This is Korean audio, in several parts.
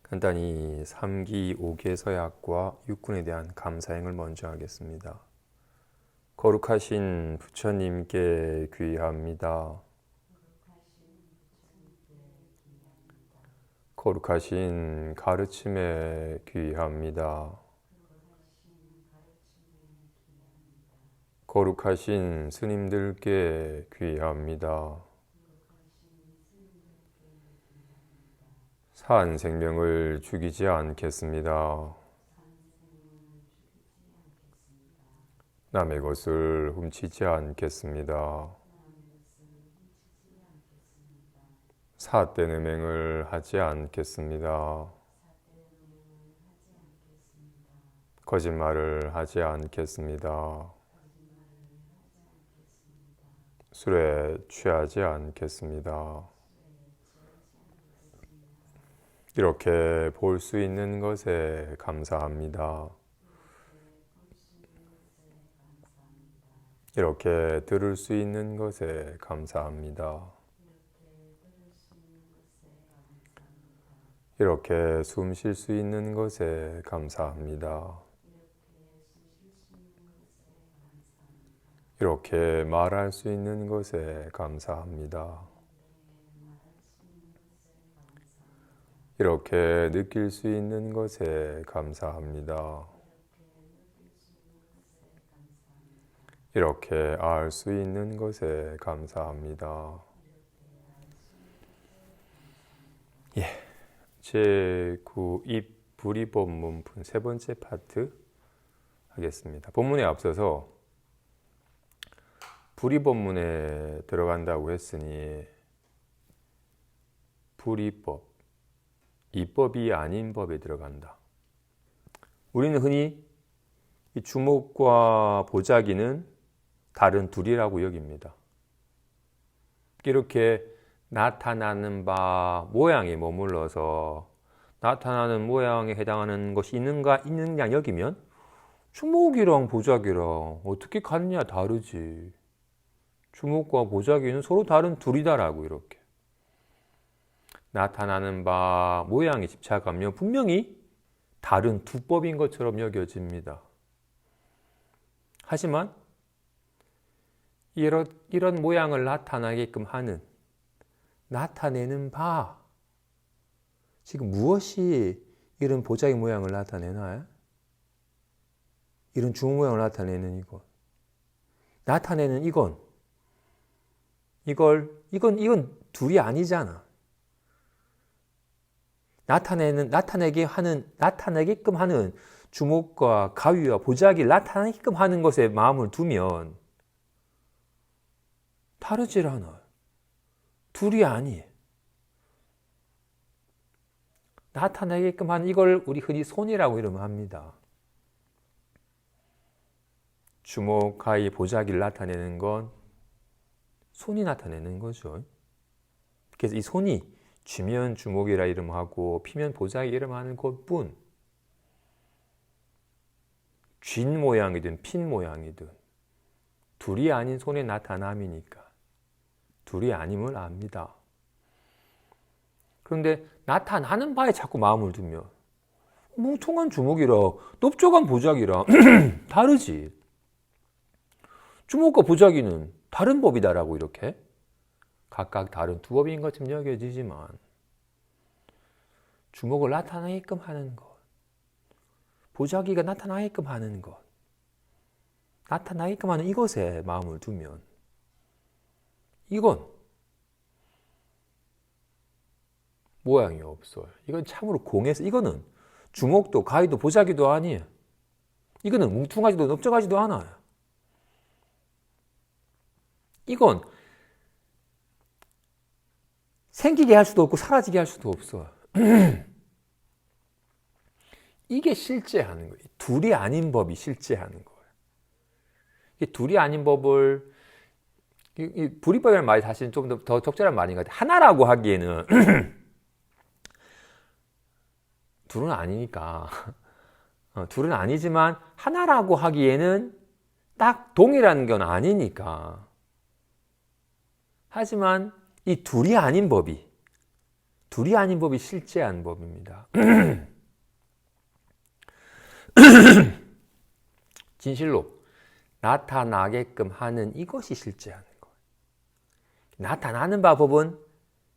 간단히 3기 5개 서약과 육군에 대한 감사행을 먼저 하겠습니다. 거룩하신 부처님께 귀의합니다. 거룩하신 가르침에 귀의합니다. 거룩하신 스님들께 귀의합니다. 산 생명을 죽이지 않겠습니다. 남의 것을 훔치지 않겠습니다. 사된 음행을 하지 않겠습니다. 거짓말을 하지 않겠습니다. 술에 취하지 않겠습니다. 이렇게 볼 수 있는 것에 감사합니다. 이렇게 들을 수 있는 것에 감사합니다. 이렇게 숨 쉴 수 있는 것에 감사합니다. 이렇게 말할 수 있는 것에 감사합니다. 이렇게 느낄 수 있는 것에 감사합니다. 이렇게 알 수 있는 것에 감사합니다. 제9입 불이법문품 세 번째 파트 하겠습니다. 본문에 앞서서 불이법문에 들어간다고 했으니 불이법, 이법이 아닌 법에 들어간다. 우리는 흔히 이 주목과 보자기는 다른 둘이라고 여깁니다. 이렇게 나타나는 바 모양에 머물러서 나타나는 모양에 해당하는 것이 있느냐 여기면 주목이랑 보자기랑 어떻게 같냐 다르지. 주목과 보자기는 서로 다른 둘이다라고 이렇게 나타나는 바 모양에 집착하면 분명히 다른 두 법인 것처럼 여겨집니다. 하지만 이런 모양을 나타나게끔 하는 나타내는 바 지금 무엇이 이런 보자기 모양을 나타내나요? 이런 주먹 모양을 나타내는 이것 나타내는 이건 둘이 아니잖아. 나타내게끔 하는 주목과 가위와 보자기를 나타내게끔 하는 것에 마음을 두면 다르질 않아. 둘이 아니. 나타내게끔 하는 이걸 우리 흔히 손이라고 이름을 합니다. 주목, 가위, 보자기를 나타내는 건 손이 나타내는 거죠. 그래서 이 손이 쥐면 주목이라 이름하고 피면 보자기 이름하는 것뿐 쥔 모양이든 핀 모양이든 둘이 아닌 손의 나타남이니까 둘이 아님을 압니다. 그런데 나타나는 바에 자꾸 마음을 두면 뭉퉁한 주먹이라 넓적한 보자기라 다르지. 주먹과 보자기는 다른 법이다라고 이렇게 각각 다른 두 법인 것처럼 여겨지지만 주먹을 나타나게끔 하는 것, 보자기가 나타나게끔 하는 것, 나타나게끔 하는 이것에 마음을 두면 이건 모양이 없어요. 이건 참으로 공해서 이거는 주먹도 가위도 보자기도 아니에요. 이거는 뭉퉁하지도 넓적하지도 않아요. 이건 생기게 할 수도 없고 사라지게 할 수도 없어요. 이게 실제하는 거예요. 둘이 아닌 법이 실제하는 거예요. 이 둘이 아닌 법을 이 불이법이라는 말이 사실 좀 더 적절한 말인 것 같아요. 하나라고 하기에는 둘은 아니니까 둘은 아니지만 하나라고 하기에는 딱 동일한 건 아니니까. 하지만 이 둘이 아닌 법이 둘이 아닌 법이 실제한 법입니다. 진실로 나타나게끔 하는 이것이 실제하는 거예요. 나타나는 바 법은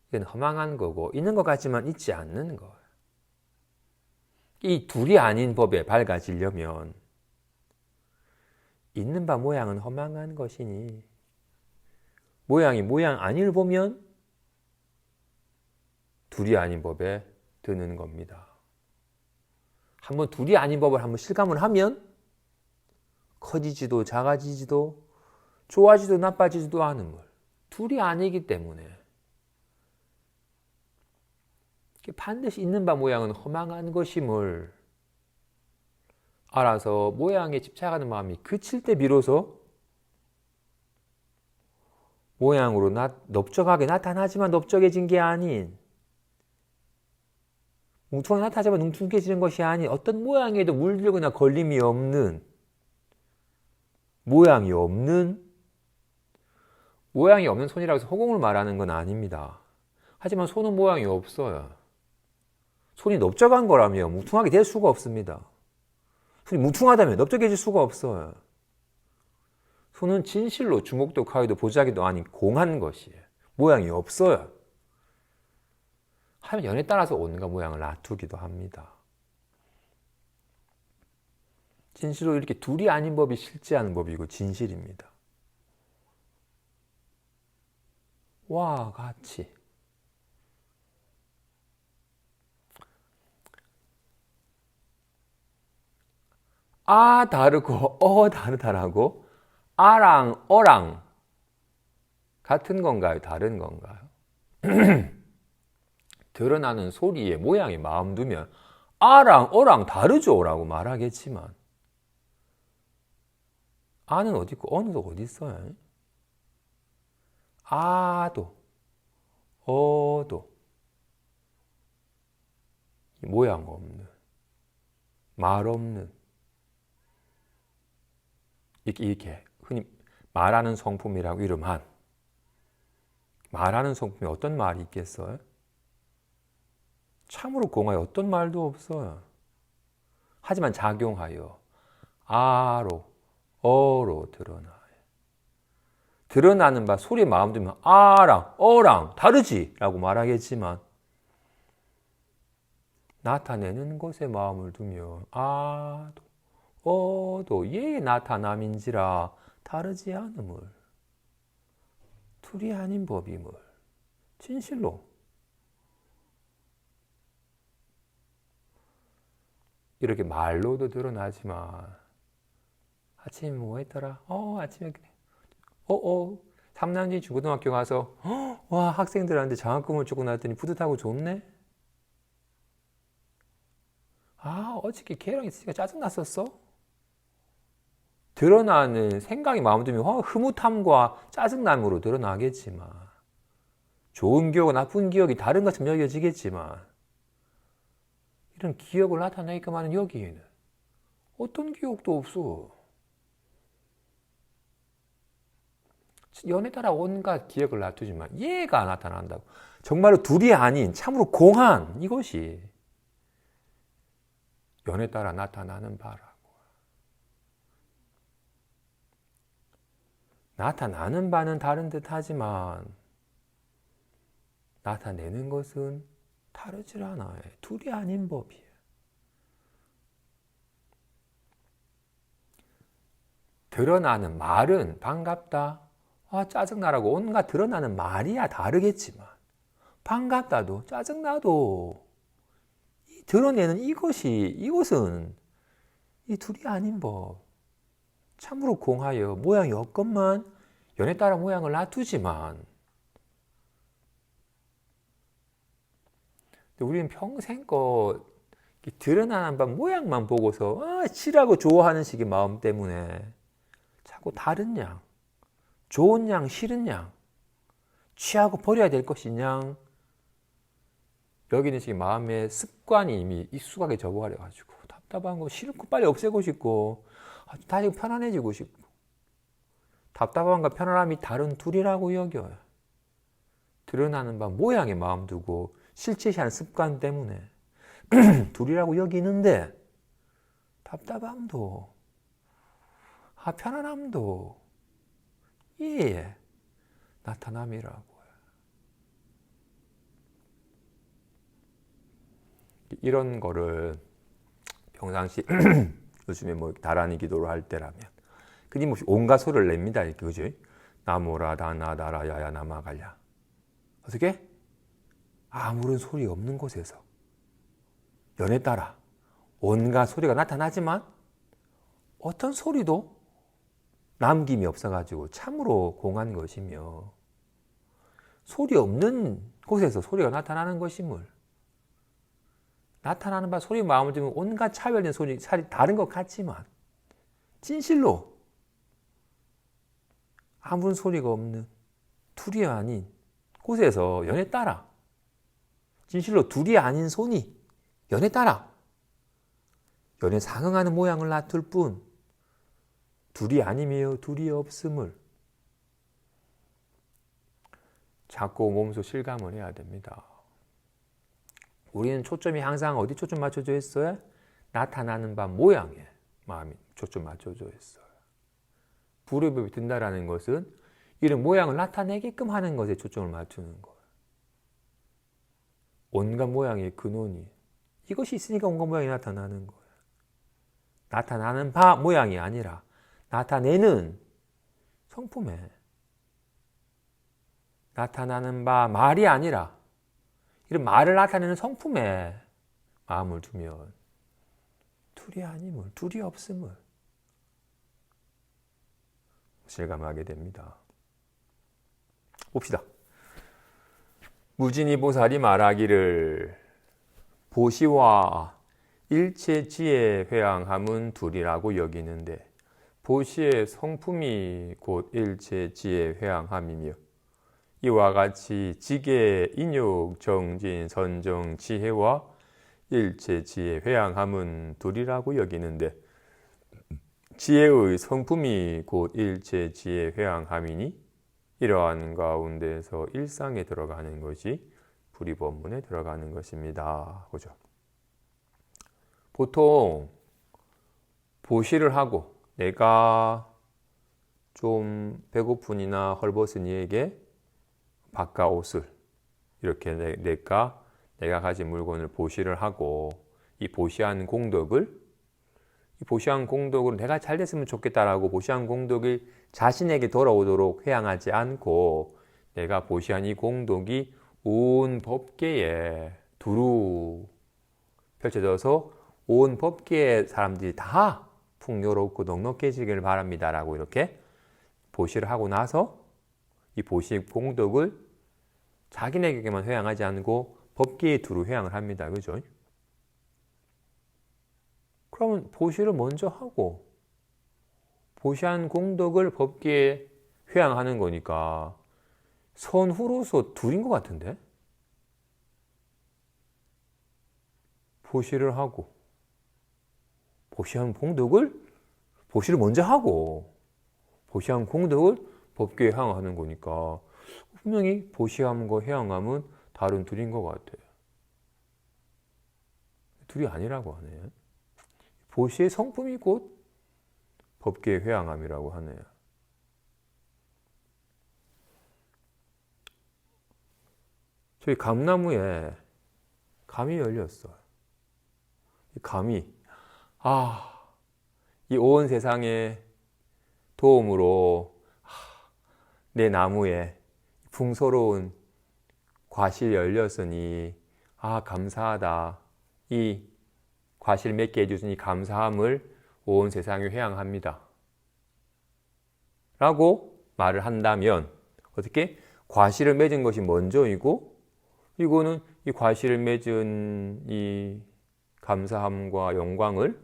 이건 허망한 거고 있는 것 같지만 있지 않는 거예요. 이 둘이 아닌 법에 밝아지려면 있는 바 모양은 허망한 것이니 모양이 모양 아니를 보면 둘이 아닌 법에 드는 겁니다. 한번 둘이 아닌 법을 한번 실감을 하면 커지지도 작아지지도 좋아지도 나빠지지도 않은 물. 둘이 아니기 때문에 반드시 있는 바 모양은 허망한 것임을 알아서 모양에 집착하는 마음이 그칠 때 비로소 모양으로 넓적하게 나타나지만 넓적해진 게 아닌 뭉퉁하게 나타나지만 뭉퉁해지는 것이 아닌 어떤 모양에도 물들거나 걸림이 없는 모양이 없는 손이라고 해서 허공을 말하는 건 아닙니다. 하지만 손은 모양이 없어요. 손이 넓적한 거라면 뭉퉁하게 될 수가 없습니다. 손이 뭉퉁하다면 넓적해질 수가 없어요. 손은 진실로 주먹도 가위도 보자기도 아닌 공한 것이에요. 모양이 없어요. 하면 연에 따라서 온갖 모양을 놔두기도 합니다. 진실로 이렇게 둘이 아닌 법이 실제하는 법이고 진실입니다. 와 같이 아 다르고 다르다라고 아랑 어랑 같은 건가요? 다른 건가요? 드러나는 소리의 모양에 마음 두면 아랑 어랑 다르죠 라고 말하겠지만 아는 어디 있고 어는 어디 있어요? 아도 어도 모양 없는 말 없는 이렇게 흔히 말하는 성품이라고 이름한 말하는 성품이 어떤 말이 있겠어요? 참으로 공하여 어떤 말도 없어요. 하지만 작용하여 아로 어로 드러나요. 드러나는 바 소리에 마음 두면 아랑 어랑 다르지 라고 말하겠지만 나타내는 것에 마음을 두면 아도 어도 예의 나타남인지라 다르지 않음을 둘이 아닌 법임을 진실로 이렇게 말로도 드러나지만 아침에 뭐 했더라? 아침에 삼남진 중고등학교 가서 와 학생들한테 장학금을 주고 나왔더니 뿌듯하고 좋네? 어저께 걔랑 있으니까 짜증났었어? 드러나는 생각이 마음 두면 흐뭇함과 짜증남으로 드러나겠지만 좋은 기억과 나쁜 기억이 다른 것처럼 여겨지겠지만 이런 기억을 나타내게끔 하는 여기에는 어떤 기억도 없어. 연에 따라 온갖 기억을 놔두지만 얘가 나타난다고. 정말로 둘이 아닌 참으로 공한 이것이 연에 따라 나타나는 바라고. 나타나는 바는 다른 듯 하지만 나타내는 것은 다르질 않아요. 둘이 아닌 법이에요. 드러나는 말은 반갑다. 짜증나라고 온갖 드러나는 말이야 다르겠지만 반갑다도 짜증나도 드러내는 이것은 이 둘이 아닌 법. 참으로 공하여 모양이 없건만 연에 따라 모양을 놔두지만 우리는 평생껏 드러나는 바 모양만 보고서 싫어하고 좋아하는 식의 마음 때문에 자꾸 다른 양 좋은 양, 싫은 양, 취하고 버려야 될 것인 양, 여기는 지금 마음의 습관이 이미 익숙하게 접어버려가지고 답답한 거 싫고 빨리 없애고 싶고 다시 편안해지고 싶고 답답함과 편안함이 다른 둘이라고 여겨요. 드러나는 바 모양에 마음 두고 실제시한 습관 때문에 둘이라고 여기는데 답답함도 편안함도 예 나타남이라고. 이런 거를 평상시 요즘에 뭐 다란이 기도를 할 때라면 끊임없이 온갖 소리를 냅니다. 이렇게 그죠? 나무라 다나다라 야야 나마갈야. 어떻게? 아무런 소리 없는 곳에서 연에 따라 온갖 소리가 나타나지만 어떤 소리도 남김이 없어가지고 참으로 공한 것이며 소리 없는 곳에서 소리가 나타나는 것임을 나타나는 바 소리 마음을 들으면 온갖 차별된 소리 다른 것 같지만 진실로 아무런 소리가 없는 둘이 아닌 곳에서 연에 따라 진실로 둘이 아닌 손이 연에 따라 연에 상응하는 모양을 낳을 뿐 둘이 아니며 둘이 없음을 자꾸 몸소 실감을 해야 됩니다. 우리는 초점이 항상 어디 초점 맞춰져 있어요? 나타나는 바 모양에 마음이 초점 맞춰져 있어요. 불의 법이 든다라는 것은 이런 모양을 나타내게끔 하는 것에 초점을 맞추는 거예요. 온갖 모양의 근원이 이것이 있으니까 온갖 모양이 나타나는 거예요. 나타나는 바 모양이 아니라 나타내는 성품에 나타나는 바 말이 아니라 이런 말을 나타내는 성품에 마음을 두면 둘이 아님을, 둘이 없음을 실감하게 됩니다. 봅시다. 무진이 보살이 말하기를 보시와 일체지에 회항함은 둘이라고 여기는데 보시의 성품이 곧 일체지에 회항함이며 이와 같이 지계, 인욕, 정진, 선정, 지혜와 일체지혜, 회항함은 둘이라고 여기는데 지혜의 성품이 곧 일체지혜, 회항함이니 이러한 가운데서 일상에 들어가는 것이 불이법문에 들어가는 것입니다. 그죠? 보통 보시를 하고 내가 좀 배고픈이나 헐벗은 이에게 바깥 옷을 이렇게 내가 가진 물건을 보시를 하고 이 보시한 공덕을 내가 잘 됐으면 좋겠다라고 보시한 공덕이 자신에게 돌아오도록 회항하지 않고 내가 보시한 이 공덕이 온 법계에 두루 펼쳐져서 온 법계의 사람들이 다 풍요롭고 넉넉해지기를 바랍니다라고 이렇게 보시를 하고 나서 이 보시 공덕을 자기네에게만 회항하지 않고 법계에 두루 회항을 합니다. 그죠? 그러면 보시를 먼저 하고 보시한 공덕을 법계에 회항하는 거니까 선후로서 둘인 것 같은데? 보시를 하고 보시한 공덕을 보시를 먼저 하고 보시한 공덕을 법계에 회항하는 거니까 분명히 보시함과 회항함은 다른 둘인 것 같아요. 둘이 아니라고 하네요. 보시의 성품이 곧 법계의 회항함이라고 하네요. 저희 감나무에 감이 열렸어요. 이 감이 이 온 세상의 도움으로 내 나무에 풍소로운 과실 열렸으니 감사하다. 이 과실 맺게 해주시니 감사함을 온 세상에 회항합니다. 라고 말을 한다면 어떻게? 과실을 맺은 것이 먼저이고 이거는 이 과실을 맺은 이 감사함과 영광을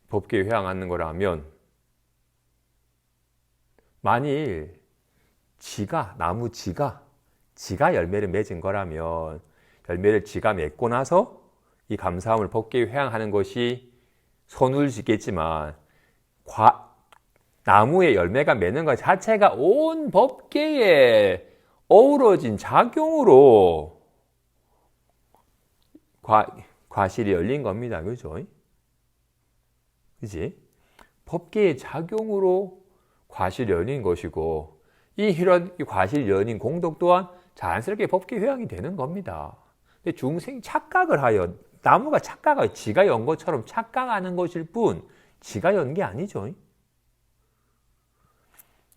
법계에 회항하는 거라면 만일 나무 지가 열매를 맺은 거라면 열매를 지가 맺고 나서 이 감사함을 법계에 회항하는 것이 선울지겠지만 나무의 열매가 맺는 것 자체가 온 법계에 어우러진 작용으로 과실이 열린 겁니다. 그죠? 그지? 법계의 작용으로 과실이 열린 것이고, 이런 과실이 열린 공덕 또한 자연스럽게 법계 회양이 되는 겁니다. 근데 중생이 착각을 하여, 나무가 착각하여 지가 연 것처럼 착각하는 것일 뿐, 지가 연 게 아니죠.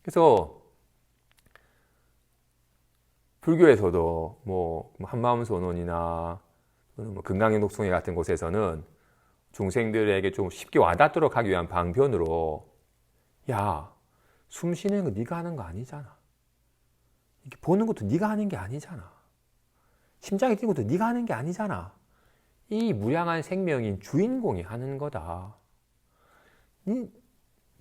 그래서 불교에서도 뭐 한마음선원이나 뭐 금강행독송회 같은 곳에서는 중생들에게 좀 쉽게 와닿도록 하기 위한 방편으로, 야, 숨 쉬는 거 네가 하는 거 아니잖아. 이렇게 보는 것도 네가 하는 게 아니잖아. 심장이 뛰는 것도 네가 하는 게 아니잖아. 이 무량한 생명인 주인공이 하는 거다.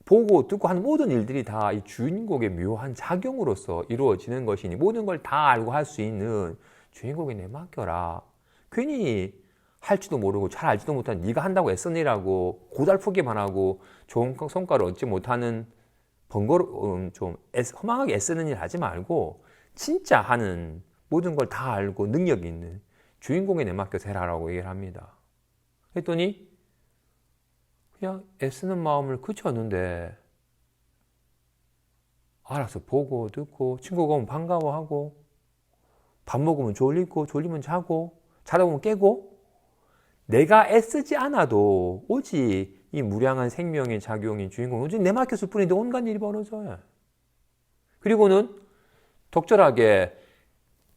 보고 듣고 하는 모든 일들이 다 이 주인공의 묘한 작용으로서 이루어지는 것이니 모든 걸 다 알고 할 수 있는 주인공에 내맡겨라. 괜히 할지도 모르고 잘 알지도 못한 네가 한다고 애쓰니라고 고달프기만 하고 좋은 성과를 얻지 못하는 좀 허망하게 애쓰는 일 하지 말고 진짜 하는 모든 걸 다 알고 능력이 있는 주인공에 내맡겨서 해라라고 얘기를 합니다. 그랬더니 그냥 애쓰는 마음을 그쳤는데 알아서 보고 듣고 친구가 오면 반가워하고 밥 먹으면 졸리고 졸리면 자고 자다 보면 깨고 내가 애쓰지 않아도 오직 이 무량한 생명의 작용인 주인공은 오직 내맡겼을 뿐인데 온갖 일이 벌어져요. 그리고는 적절하게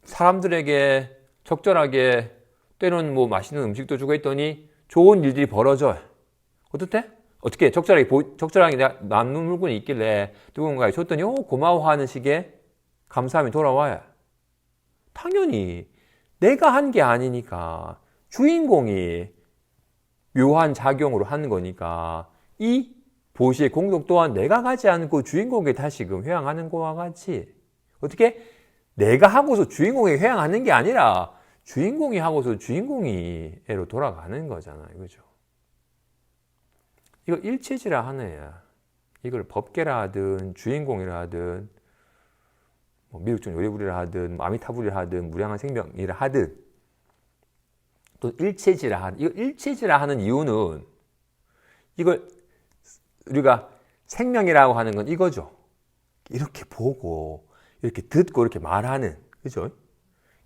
사람들에게 적절하게 때로는 뭐 맛있는 음식도 주고 했더니 좋은 일들이 벌어져요. 어떻게 적절하게 남는 물건이 있길래 누군가에 줬더니 고마워하는 식의 감사함이 돌아와요. 당연히 내가 한 게 아니니까 주인공이 묘한 작용으로 하는 거니까 이 보시의 공덕 또한 내가 가지 않고 주인공에게 다시금 회양하는 것과 같이 어떻게 내가 하고서 주인공에게 회양하는 게 아니라 주인공이 하고서 주인공이로 돌아가는 거잖아요. 그죠? 이거 일체지라 하네요. 이걸 법계라 하든 주인공이라 하든 뭐 미륵중 요리불이라 하든 아미타불이라 하든 무량한 생명이라 하든 또 일체지라 하든 이거 일체지라 하는 이유는 이걸 우리가 생명이라고 하는 건 이거죠. 이렇게 보고 이렇게 듣고 이렇게 말하는 그죠?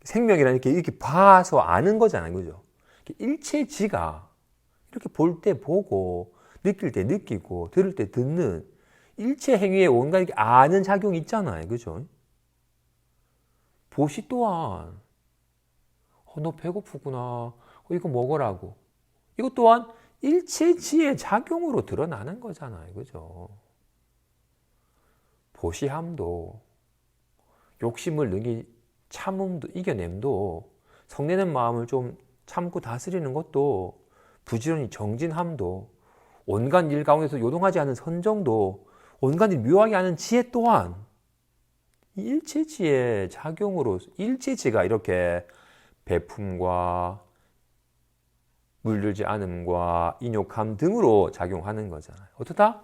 생명이라는 이렇게 봐서 아는 거잖아요. 그죠? 일체지가 이렇게 볼 때 보고 느낄 때 느끼고 들을 때 듣는 일체 행위에 온갖 이렇게 아는 작용이 있잖아요. 그죠? 보시 또한 너 배고프구나. 이거 먹으라고. 이것 또한 일체지의 작용으로 드러나는 거잖아요. 그죠? 보시함도 욕심을 능히 참음도 이겨냄도 성내는 마음을 좀 참고 다스리는 것도 부지런히 정진함도 온갖 일 가운데서 요동하지 않은 선정도 온갖 일 묘하게 하는 지혜 또한 이 일체지의 작용으로 일체지가 이렇게 배품과 물들지 않음과 인욕함 등으로 작용하는 거잖아요. 어떻다?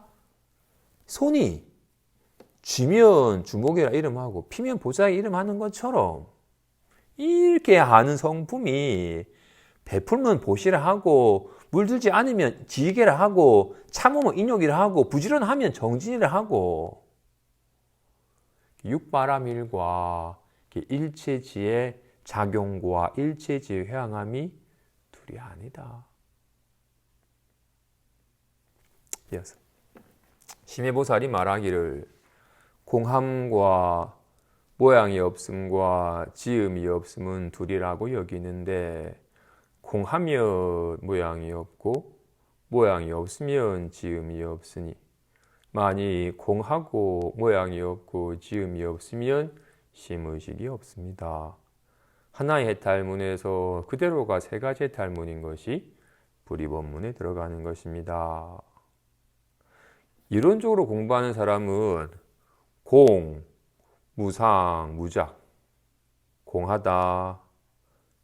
손이 쥐면 주먹이라 이름하고 피면 보자기 이름하는 것처럼 이렇게 하는 성품이 베풀면 보시라 하고 물들지 않으면 지게라 하고 참으면 인욕이라 하고 부지런하면 정진이라 하고 육바라밀과 일체지의 작용과 일체지의 회항함이 둘이 아니다. 이어서 심해보살이 말하기를 공함과 모양이 없음과 지음이 없음은 둘이라고 여기는데 공하면 모양이 없고 모양이 없으면 지음이 없으니 만일 공하고 모양이 없고 지음이 없으면 심의식이 없습니다. 하나의 해탈문에서 그대로가 세 가지 해탈문인 것이 불이법문에 들어가는 것입니다. 이론적으로 공부하는 사람은 공, 무상, 무작, 공하다,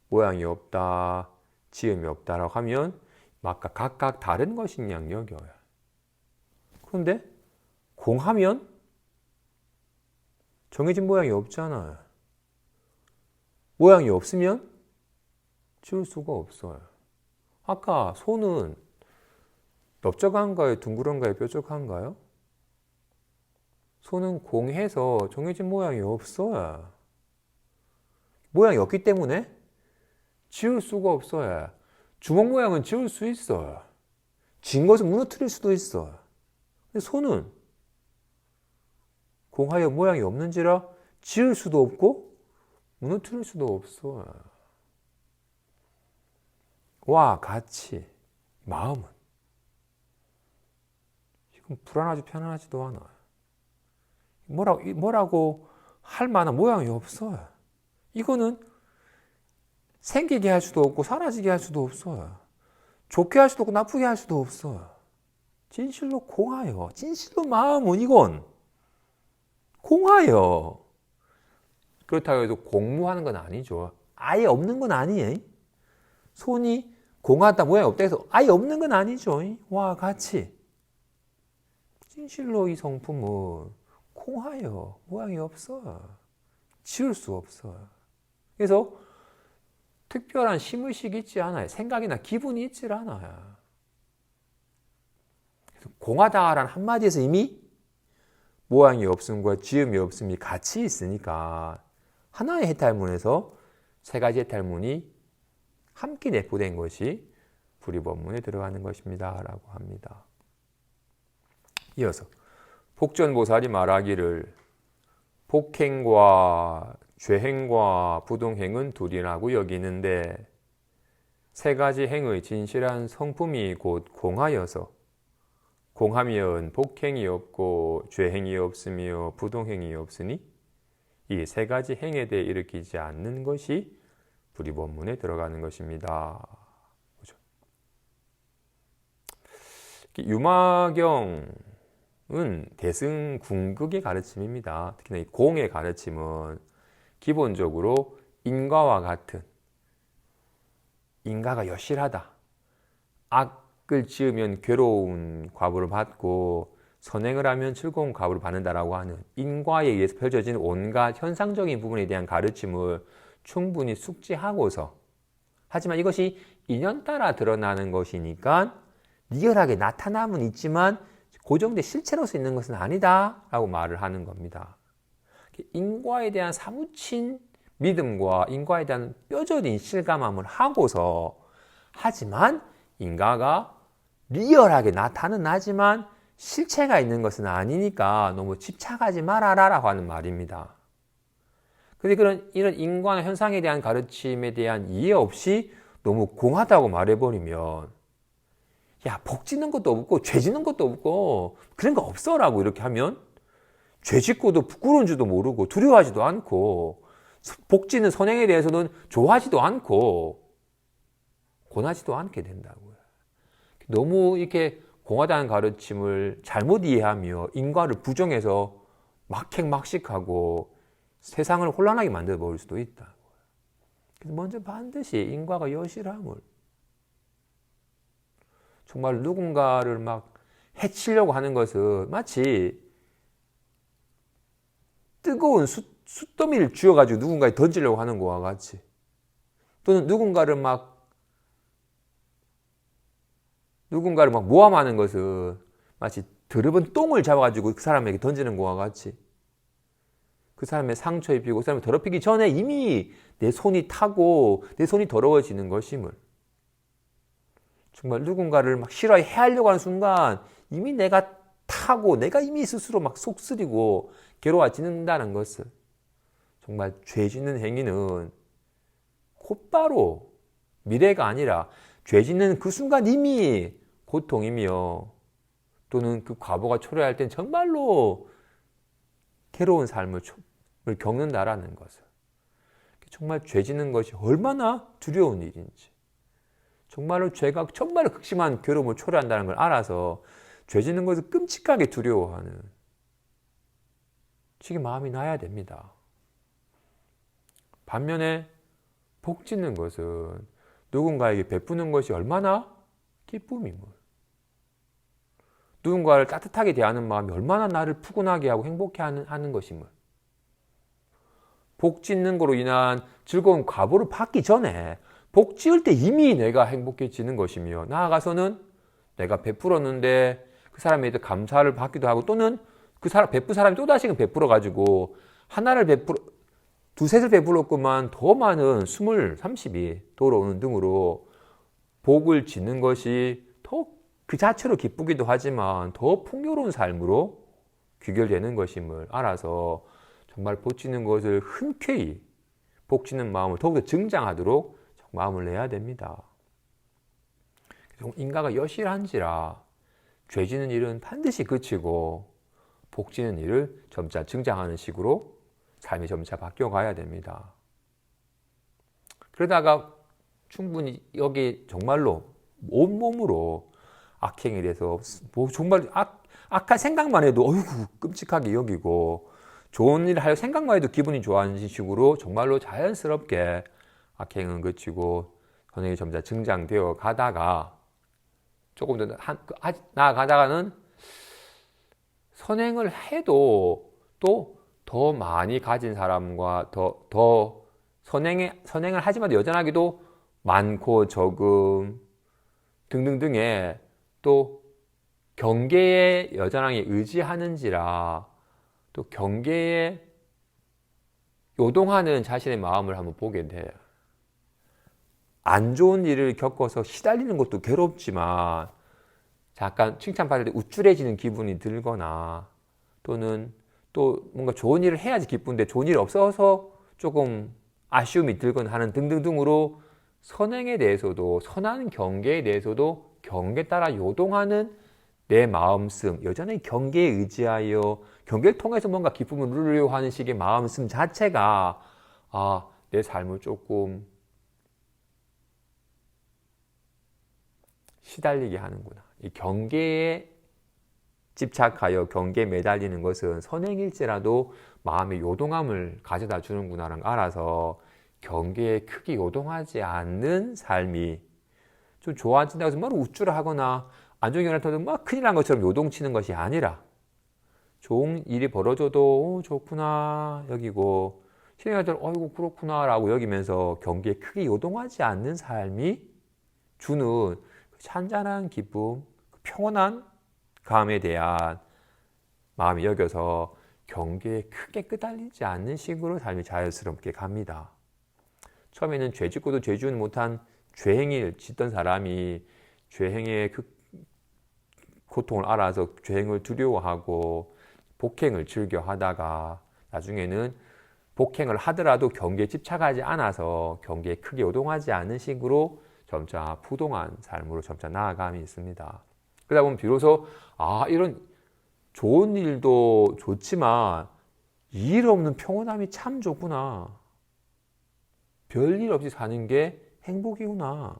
모양이 없다, 지음이 없다라고 하면 각각 다른 것인 양 여겨요. 그런데 공하면 정해진 모양이 없잖아요. 모양이 없으면 지을 수가 없어요. 아까 소는 넓적한가요? 둥그런가요? 뾰족한가요? 소는 공해서 정해진 모양이 없어요. 모양이 없기 때문에 지울 수가 없어요. 주먹 모양은 지울 수 있어요. 진 것을 무너뜨릴 수도 있어요. 근데 소는 공하여 모양이 없는지라 지을 수도 없고 무너뜨릴 수도 없어요. 와 같이 마음은 지금 불안하지 편안하지도 않아요. 뭐라고 할 만한 모양이 없어요. 이거는 생기게 할 수도 없고 사라지게 할 수도 없어요. 좋게 할 수도 없고 나쁘게 할 수도 없어요. 진실로 공하여, 진실로 마음은 이건 공하여. 그렇다고 해도 공무하는 건 아니죠. 아예 없는 건 아니에요. 손이 공하다 모양이 없다 해서 아예 없는 건 아니죠. 와 같이 진실로 이 성품은 공하여 모양이 없어요. 지을 수 없어요. 그래서 특별한 심의식이 있지 않아요. 생각이나 기분이 있지 않아요. 공하다라는 한마디에서 이미 모양이 없음과 지음이 없음이 같이 있으니까 하나의 해탈문에서 세 가지 해탈문이 함께 내포된 것이 불이법문에 들어가는 것입니다. 라고 합니다. 이어서 복전보살이 말하기를 복행과 죄행과 부동행은 둘이라고 여기는데 세 가지 행의 진실한 성품이 곧 공하여서 공하면 복행이 없고 죄행이 없으며 부동행이 없으니 이 세 가지 행에 대해 일으키지 않는 것이 불이법문에 들어가는 것입니다. 그렇죠? 유마경은 대승궁극의 가르침입니다. 특히나 이 공의 가르침은 기본적으로 인과와 같은 인과가 여실하다. 악을 지으면 괴로운 과보를 받고 선행을 하면 즐거운 과보를 받는다라고 하는 인과에 의해서 펼쳐진 온갖 현상적인 부분에 대한 가르침을 충분히 숙지하고서 하지만 이것이 인연 따라 드러나는 것이니까 리얼하게 나타남은 있지만 고정된 실체로서 있는 것은 아니다 라고 말을 하는 겁니다. 인과에 대한 사무친 믿음과 인과에 대한 뼈저린 실감함을 하고서 하지만 인과가 리얼하게 나타는 나지만 실체가 있는 것은 아니니까 너무 집착하지 말아라 라고 하는 말입니다. 그런데 이런 인과나 현상에 대한 가르침에 대한 이해 없이 너무 공하다고 말해버리면 야, 복 짓는 것도 없고 죄 짓는 것도 없고 그런 거 없어 라고 이렇게 하면 죄 짓고도 부끄러운 줄도 모르고 두려워하지도 않고 복 짓는 선행에 대해서는 좋아하지도 않고 권하지도 않게 된다고요. 너무 이렇게 공하다는 가르침을 잘못 이해하며 인과를 부정해서 막행막식하고 세상을 혼란하게 만들어 버릴 수도 있다고요. 그래서 먼저 반드시 인과가 여실함을 정말 누군가를 막 해치려고 하는 것은 마치 뜨거운 숯더미를 쥐어가지고 누군가에 던지려고 하는 것과 같이 또는 누군가를 막 모함하는 것은 마치 더러운 똥을 잡아가지고 그 사람에게 던지는 것과 같이 그 사람의 상처 입히고 그 사람을 더럽히기 전에 이미 내 손이 타고 내 손이 더러워지는 것임을 정말 누군가를 막 싫어해 하려고 하는 순간 이미 내가 타고 내가 이미 스스로 막 속쓰리고 괴로워지는다는 것을 정말 죄 짓는 행위는 곧바로 미래가 아니라 죄 짓는 그 순간 이미 고통이며 또는 그 과보가 초래할 땐 정말로 괴로운 삶을 겪는다라는 것을 정말 죄 짓는 것이 얼마나 두려운 일인지 정말로 죄가 정말 극심한 괴로움을 초래한다는 걸 알아서 죄 짓는 것을 끔찍하게 두려워하는 지금 마음이 나야 됩니다. 반면에 복 짓는 것은 누군가에게 베푸는 것이 얼마나 기쁨임을 누군가를 따뜻하게 대하는 마음이 얼마나 나를 푸근하게 하고 행복해 하는 것임을 복 짓는 것으로 인한 즐거운 과보를 받기 전에 복 지을 때 이미 내가 행복해지는 것이며, 나아가서는 내가 베풀었는데 그 사람에게 감사를 받기도 하고, 또는 그 사람 베푼 사람이 또 다시금 베풀어 가지고 하나를 베풀어 두셋을 베풀었구만 더 많은 20, 30이 돌아오는 등으로 복을 짓는 것이 더 그 자체로 기쁘기도 하지만 더 풍요로운 삶으로 귀결되는 것임을 알아서 정말 복 짓는 것을 흔쾌히 복 짓는 마음을 더욱더 증장하도록 마음을 내야 됩니다. 인가가 여실한지라 죄 지는 일은 반드시 그치고 복 지는 일을 점차 증장하는 식으로 삶이 점차 바뀌어가야 됩니다. 그러다가 충분히 여기 정말로 온몸으로 악행에 대해서 정말 악한 생각만 해도 어이구 끔찍하게 여기고, 좋은 일을 할 생각만 해도 기분이 좋아하는 식으로 정말로 자연스럽게 악행은 그치고 선행이 점차 증장되어 가다가, 조금 더 나아가다가는 선행을 해도 또 더 많이 가진 사람과 더 선행을 하지만 여전하게도 많고 적음 등등등의 또 경계에 여전하게 의지하는지라, 또 경계에 요동하는 자신의 마음을 한번 보게 돼요. 안 좋은 일을 겪어서 시달리는 것도 괴롭지만 잠깐 칭찬받을 때 우쭐해지는 기분이 들거나, 또는 또 뭔가 좋은 일을 해야지 기쁜데 좋은 일이 없어서 조금 아쉬움이 들거나 하는 등등등으로 선행에 대해서도, 선한 경계에 대해서도 경계에 따라 요동하는 내 마음씀, 여전히 경계에 의지하여 경계를 통해서 뭔가 기쁨을 누리려고 하는 식의 마음씀 자체가 내 삶을 조금 시달리게 하는구나. 이 경계에 집착하여 경계에 매달리는 것은 선행일지라도 마음의 요동함을 가져다 주는구나라는 걸 알아서 경계에 크게 요동하지 않는 삶이, 좀 좋아진다고 해서 막 우쭐하거나 안 좋은 경우를 터도 막 큰일 난 것처럼 요동치는 것이 아니라, 좋은 일이 벌어져도 좋구나 여기고, 신뢰할 때 어이구 그렇구나 라고 여기면서 경계에 크게 요동하지 않는 삶이 주는 찬잔한 기쁨, 평온한 감에 대한 마음이 여겨서 경계에 크게 끄달리지 않는 식으로 삶이 자연스럽게 갑니다. 처음에는 죄 짓고도 죄 지우지 못한 죄행을 짓던 사람이 죄행의 그 고통을 알아서 죄행을 두려워하고 복행을 즐겨 하다가, 나중에는 복행을 하더라도 경계에 집착하지 않아서 경계에 크게 요동하지 않는 식으로 점차 부동한 삶으로 점차 나아감이 있습니다. 그러다 보면 비로소 이런 좋은 일도 좋지만 일 없는 평온함이 참 좋구나. 별일 없이 사는 게 행복이구나.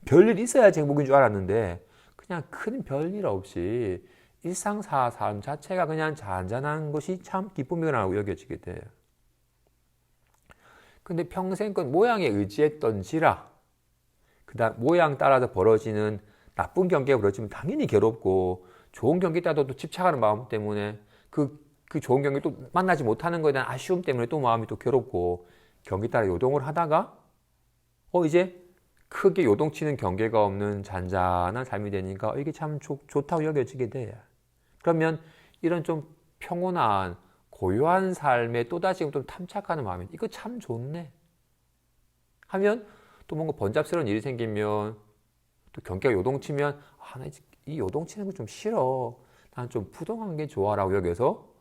별일 있어야지 행복인 줄 알았는데 그냥 큰 별일 없이 일상사 삶 자체가 그냥 잔잔한 것이 참 기쁨이라고 여겨지게 돼요. 근데 평생껏 모양에 의지했던지라, 그 다음 모양 따라서 벌어지는 나쁜 경계가 벌어지면 당연히 괴롭고, 좋은 경계 따라도 집착하는 마음 때문에 그 좋은 경계 또 만나지 못하는 것에 대한 아쉬움 때문에 또 마음이 또 괴롭고, 경계 따라 요동을 하다가 이제 크게 요동치는 경계가 없는 잔잔한 삶이 되니까 이게 참 좋다고 여겨지게 돼요. 그러면 이런 좀 평온한 고요한 삶에 또다시 좀 탐착하는 마음이, 이거 참 좋네 하면, 또 뭔가 번잡스러운 일이 생기면 또 경계가 요동치면 나 이 요동치는 거 좀 싫어, 난 좀 부동한 게 좋아라고 여겨서,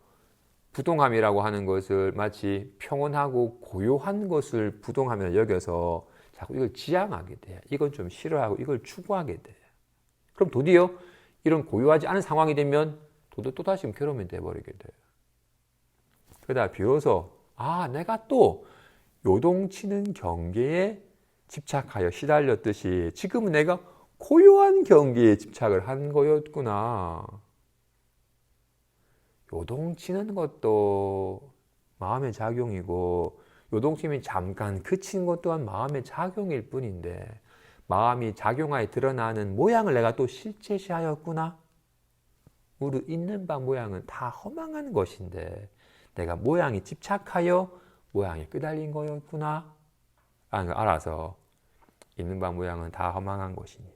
부동함이라고 하는 것을 마치 평온하고 고요한 것을 부동함이라고 여겨서 자꾸 이걸 지향하게 돼요. 이건 좀 싫어하고 이걸 추구하게 돼요. 그럼 도리어 이런 고요하지 않은 상황이 되면 또다시 괴로움이 돼버리게 돼요. 그러다 비로소 내가 또 요동치는 경계에 집착하여 시달렸듯이 지금은 내가 고요한 경계에 집착을 한 거였구나. 요동치는 것도 마음의 작용이고, 요동침이 잠깐 그친 것 또한 마음의 작용일 뿐인데, 마음이 작용하여 드러나는 모양을 내가 또 실제시하였구나. 우리 있는 바 모양은 다 허망한 것인데 내가 모양에 집착하여 모양에 끄달린 거였구나 라는 걸 알아서 있는 바 모양은 다 허망한 것이니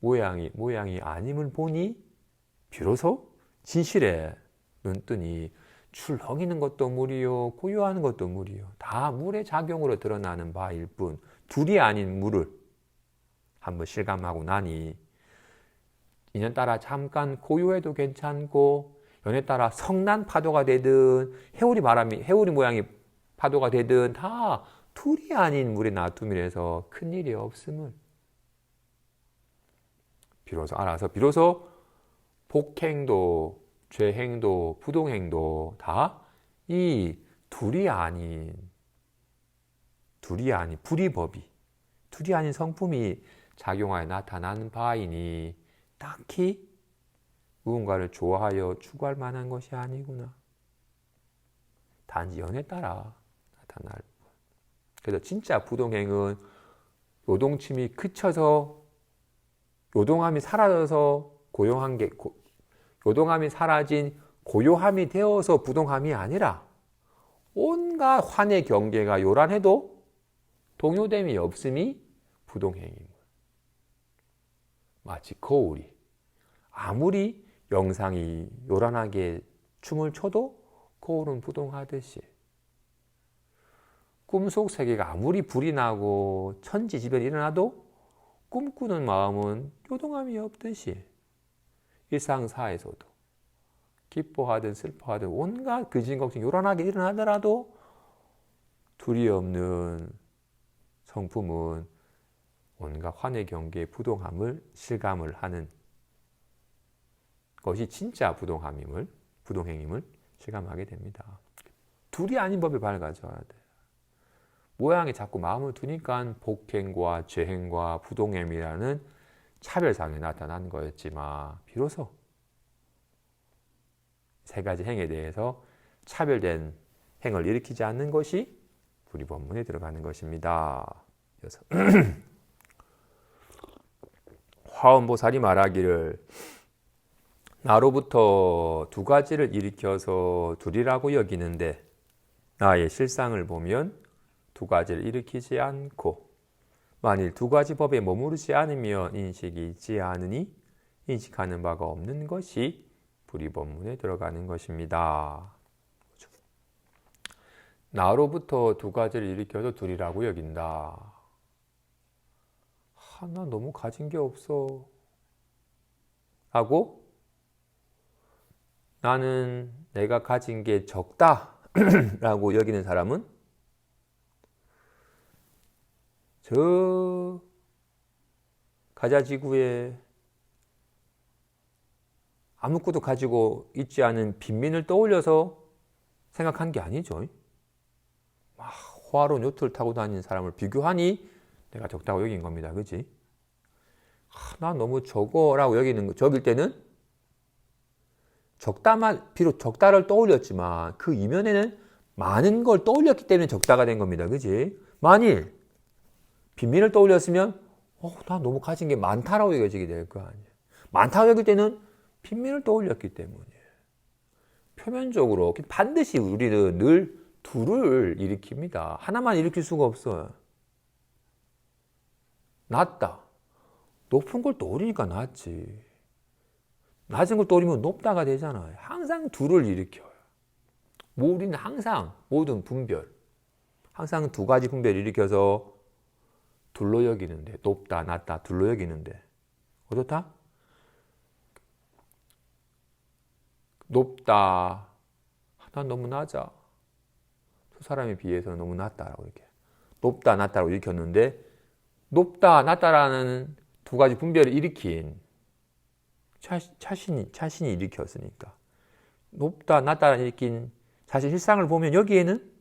모양이 아님을 보니 비로소 진실에 눈뜨니 출렁이는 것도 물이요 고요하는 것도 물이요 다 물의 작용으로 드러나는 바일 뿐 둘이 아닌 물을 한번 실감하고 나니 인연따라 잠깐 고요해도 괜찮고 연에 따라 성난 파도가 되든 해오리 모양이 파도가 되든 다 둘이 아닌 물에 놔둠이라서 큰일이 없음을 비로소 알아서 비로소 복행도 죄행도 부동행도 다 이 둘이 아닌 불이법이 둘이 아닌 성품이 작용하여 나타나는 바이니 딱히 누군가를 좋아하여 추구할 만한 것이 아니구나. 단지 연에 따라 나타날 뿐. 그래서 진짜 부동행은 요동침이 그쳐서 요동함이 사라져서 요동함이 사라진 고요함이 되어서 부동함이 아니라 온갖 환의 경계가 요란해도 동요됨이 없음이 부동행이고 마치 거울이 아무리 영상이 요란하게 춤을 춰도 거울은 부동하듯이 꿈속 세계가 아무리 불이 나고 천지지변이 일어나도 꿈꾸는 마음은 요동함이 없듯이 일상사에서도 기뻐하든 슬퍼하든 온갖 근심걱정 요란하게 일어나더라도 둘이 없는 성품은 온갖 환의 경계의 부동함을 실감을 하는 것이 진짜 부동행임을 실감하게 됩니다. 둘이 아닌 법을 밝아져야 돼. 모양에 자꾸 마음을 두니까 복행과 죄행과 부동행이라는 차별상이 나타난 거였지만 비로소 세 가지 행에 대해서 차별된 행을 일으키지 않는 것이 불이법문에 들어가는 것입니다. 그래서 화엄보살이 말하기를 나로부터 두 가지를 일으켜서 둘이라고 여기는데 나의 실상을 보면 두 가지를 일으키지 않고 만일 두 가지 법에 머무르지 않으면 인식이 있지 않으니 인식하는 바가 없는 것이 불이법문에 들어가는 것입니다. 나로부터 두 가지를 일으켜서 둘이라고 여긴다. 나 너무 가진 게 없어 라고 나는 내가 가진 게 적다 라고 여기는 사람은 저 가자지구에 아무것도 가지고 있지 않은 빈민을 떠올려서 생각한 게 아니죠. 호화로운 요트를 타고 다니는 사람을 비교하니 내가 적다고 여긴 겁니다. 그치? 나 너무 적어라고 적일 때는 비록 적다를 떠올렸지만 그 이면에는 많은 걸 떠올렸기 때문에 적다가 된 겁니다. 그치? 만일 빈민을 떠올렸으면 나 너무 가진 게 많다라고 여겨지게 될 거 아니에요. 많다고 여길 때는 빈민을 떠올렸기 때문에 표면적으로 반드시 우리는 늘 둘을 일으킵니다. 하나만 일으킬 수가 없어요. 낮다. 높은 걸 떠올리니까 낮지. 낮은 걸 떠올리면 높다가 되잖아요. 항상 둘을 일으켜요. 우리는 항상 모든 분별, 항상 두 가지 분별을 일으켜서 둘로 여기는데 높다, 낮다, 둘로 여기는데 어떻다? 높다. 난 너무 낮아. 두 사람에 비해서 너무 낮다라고 이렇게 높다, 낮다라고 일으켰는데 높다, 낮다라는 두 가지 분별을 일으킨 자신이 일으켰으니까 높다, 낮다를 일으킨 자신 실상을 보면 여기에는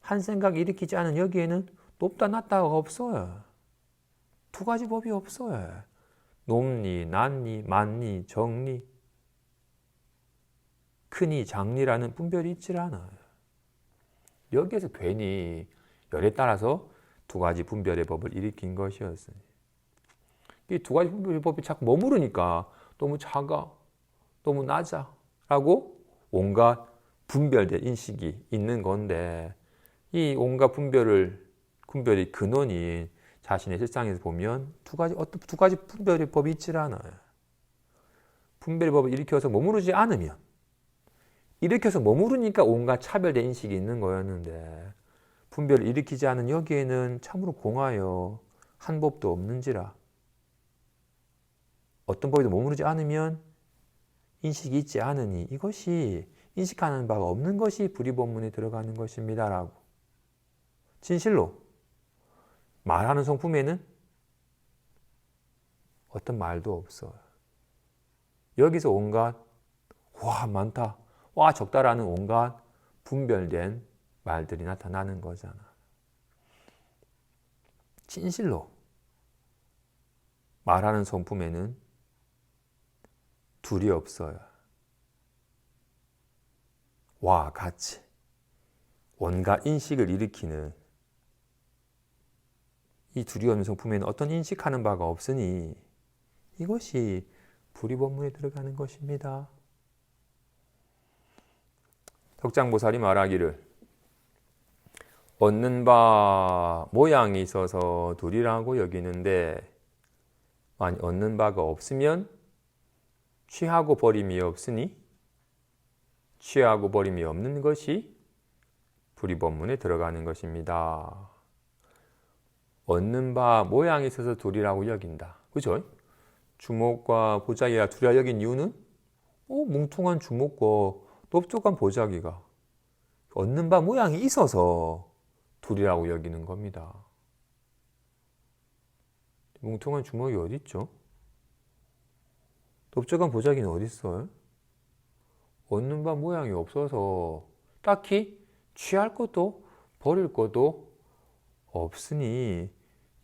한 생각 일으키지 않은 여기에는 높다, 낮다가 없어요. 두 가지 법이 없어요. 높니, 낮니, 많니, 적니, 크니, 작니라는 분별이 있질 않아요. 여기에서 괜히 열에 따라서 두 가지 분별의 법을 일으킨 것이었으니 이 두 가지 분별의 법이 자꾸 머무르니까 너무 작아, 너무 낮아 라고 온갖 분별된 인식이 있는 건데 이 온갖 분별의 근원이 자신의 실상에서 보면 두 가지 분별의 법이 있질 않아요. 분별의 법을 일으켜서 머무르지 않으면, 일으켜서 머무르니까 온갖 차별된 인식이 있는 거였는데, 분별을 일으키지 않은 여기에는 참으로 공하여 한 법도 없는지라. 어떤 법에도 머무르지 않으면 인식이 있지 않으니 이것이 인식하는 바가 없는 것이 불의법문에 들어가는 것입니다. 라고. 진실로 말하는 성품에는 어떤 말도 없어요. 여기서 온갖 와 많다, 와 적다라는 온갖 분별된 말들이 나타나는 거잖아. 진실로 말하는 성품에는 둘이 없어요. 와 같이 온갖 인식을 일으키는 이 둘이 없는 성품에는 어떤 인식하는 바가 없으니 이것이 불의법문에 들어가는 것입니다. 덕장보살이 말하기를 얻는 바 모양이 있어서 둘이라고 여기는데 만약 얻는 바가 없으면 취하고 버림이 없으니 취하고 버림이 없는 것이 불의법문에 들어가는 것입니다. 얻는 바 모양이 있어서 둘이라고 여긴다. 그죠? 주먹과 보자기가 둘이라 여긴 이유는 뭉퉁한 주먹과 넓적한 보자기가 얻는 바 모양이 있어서 둘이라고 여기는 겁니다. 뭉퉁한 주먹이 어디 있죠? 넓적한 보자기는 어디 있어요? 얻는 바 모양이 없어서 딱히 취할 것도 버릴 것도 없으니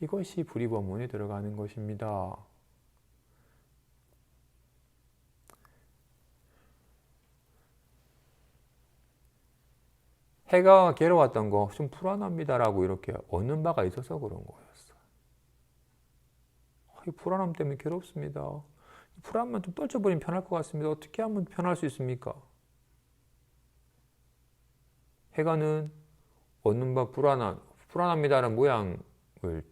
이것이 불의법문에 들어가는 것입니다. 해가 괴로웠던 거 좀 불안합니다라고 이렇게 얻는 바가 있어서 그런 거였어. 이 불안함 때문에 괴롭습니다. 이 불안만 좀 떨쳐버리면 편할 것 같습니다. 어떻게 하면 편할 수 있습니까? 해가는 얻는 바 불안합니다라는 모양을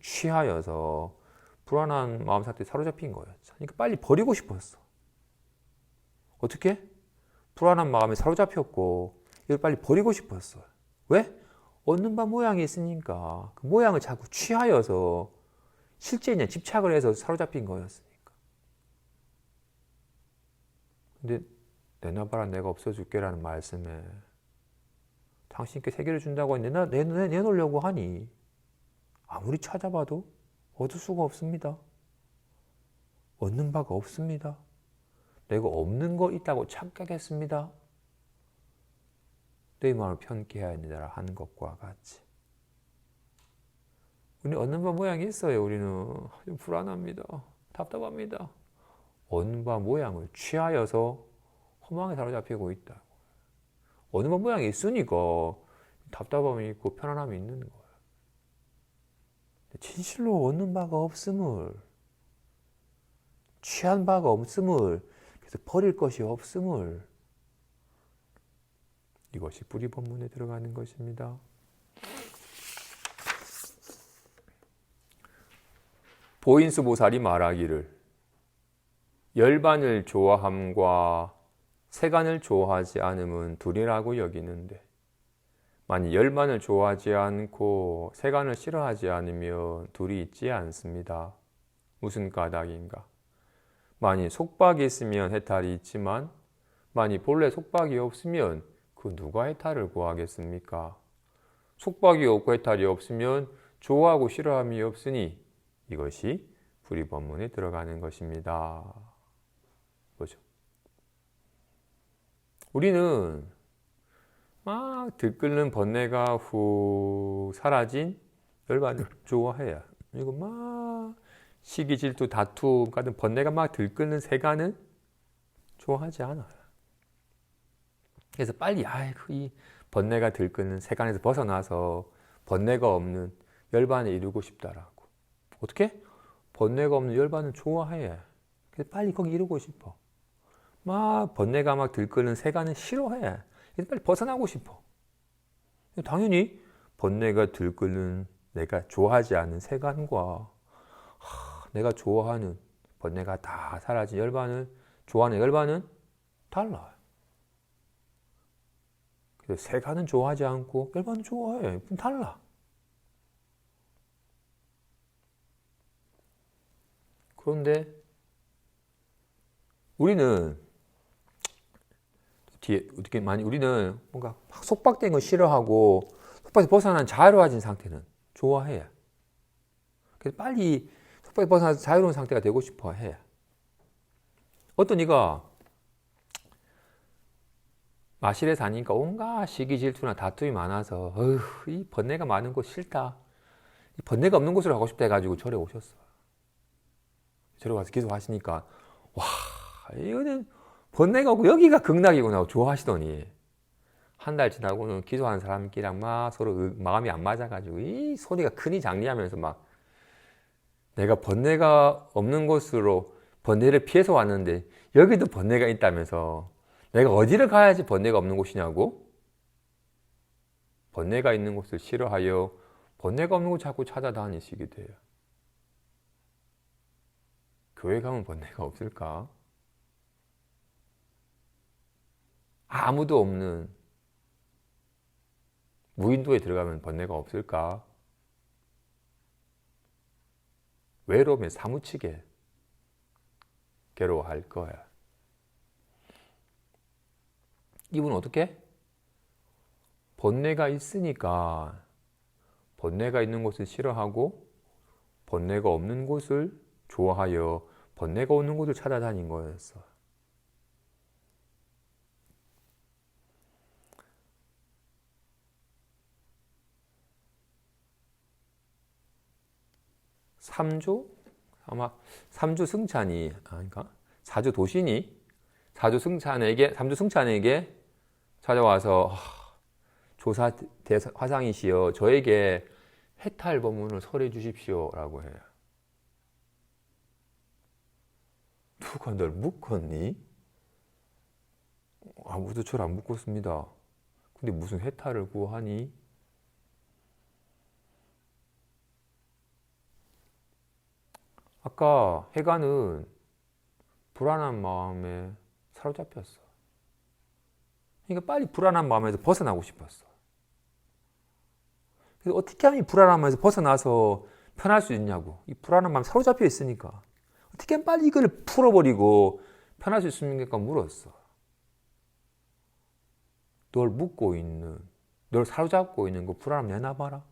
취하여서 불안한 마음 상태에 사로잡힌 거였죠. 그러니까 빨리 버리고 싶었어. 어떻게? 불안한 마음에 사로잡혔고 이걸 빨리 버리고 싶었어요. 왜? 얻는 바 모양이 있으니까 그 모양을 자꾸 취하여서 실제 그냥 집착을 해서 사로잡힌 거였으니까. 근데 내놔봐라 내가 없어줄게라는 말씀에 당신께 세계를 준다고 내놓으려고 하니 아무리 찾아봐도 얻을 수가 없습니다. 얻는 바가 없습니다. 내가 없는 거 있다고 착각했습니다. 내 마음을 편케 해야 된다 하는 것과 같이 우리 얻는 바 모양이 있어요. 우리는 좀 불안합니다. 답답합니다. 얻는 바 모양을 취하여서 허망에 사로잡히고 있다. 얻는 바 모양이 있으니까 답답함이 있고 편안함이 있는 거예요. 진실로 얻는 바가 없음을, 취한 바가 없음을, 그래서 버릴 것이 없음을, 이것이 불의법문에 들어가는 것입니다. 보인수 보살이 말하기를 열반을 좋아함과 세간을 좋아하지 않음은 둘이라고 여기는데 만일 열반을 좋아하지 않고 세간을 싫어하지 않으면 둘이 있지 않습니다. 무슨 까닭인가? 만일 속박이 있으면 해탈이 있지만 만일 본래 속박이 없으면 그 누가 해탈을 구하겠습니까? 속박이 없고 해탈이 없으면 좋아하고 싫어함이 없으니 이것이 불의법문에 들어가는 것입니다. 뭐죠? 우리는 막 들끓는 번뇌가 후 사라진 열반을 좋아해야 그리고 막 시기 질투 다툼 같은 번뇌가 막 들끓는 세간은 좋아하지 않아요. 그래서 빨리 이 번뇌가 들끓는 세간에서 벗어나서 번뇌가 없는 열반을 이루고 싶다라고. 어떻게? 번뇌가 없는 열반은 좋아해. 그래서 빨리 거기 이루고 싶어. 막 번뇌가 막 들끓는 세간은 싫어해. 그래서 빨리 벗어나고 싶어. 당연히 번뇌가 들끓는 내가 좋아하지 않는 세간과 내가 좋아하는 번뇌가 다 사라진 열반은, 좋아하는 열반은 달라요. 그래서 세간은 좋아하지 않고 열반은 좋아해. 달라. 그런데 우리는 뒤에 어떻게 많이 우리는 뭔가 속박된 거 싫어하고 속박에서 벗어난 자유로워진 상태는 좋아해. 그래서 빨리 속박에서 벗어나서 자유로운 상태가 되고 싶어 해. 어떤 이가 마실에 사니까 온갖 시기 질투나 다툼이 많아서 이 번뇌가 많은 곳 싫다. 이 번뇌가 없는 곳으로 가고 싶다 해가지고 절에 오셨어. 절에 와서 기도하시니까 와 이거는 번뇌가 없고 여기가 극락이구나 하고 좋아하시더니 한 달 지나고는 기도하는 사람끼리랑 막 서로 마음이 안 맞아가지고 이 소리가 크니 장리하면서 막 내가 번뇌가 없는 곳으로 번뇌를 피해서 왔는데 여기도 번뇌가 있다면서 내가 어디를 가야지 번뇌가 없는 곳이냐고? 번뇌가 있는 곳을 싫어하여 번뇌가 없는 곳 자꾸 찾아다니시게 돼요. 교회 가면 번뇌가 없을까? 아무도 없는 무인도에 들어가면 번뇌가 없을까? 외로움에 사무치게 괴로워할 거야. 이분은 어떻게? 번뇌가 있으니까 번뇌가 있는 곳을 싫어하고 번뇌가 없는 곳을 좋아하여 번뇌가 없는 곳을 찾아다닌 거였어. 아마 삼주 승찬이 아닌가? 사주 도신이 사주 승찬에게 찾아와서 조사 화상이시여 저에게 해탈 법문을 설해 주십시오라고 해요. 누가 널 묶었니? 아무도 저를 안 묶었습니다. 근데 무슨 해탈을 구하니? 아까 해가는 불안한 마음에 사로잡혔어. 그러니까 빨리 불안한 마음에서 벗어나고 싶었어. 그래서 어떻게 하면 이 불안한 마음에서 벗어나서 편할 수 있냐고. 이 불안한 마음에 사로잡혀 있으니까. 어떻게 하면 빨리 이걸 풀어버리고 편할 수 있습니까? 물었어. 널 묶고 있는, 널 사로잡고 있는 그 불안함 내놔봐라.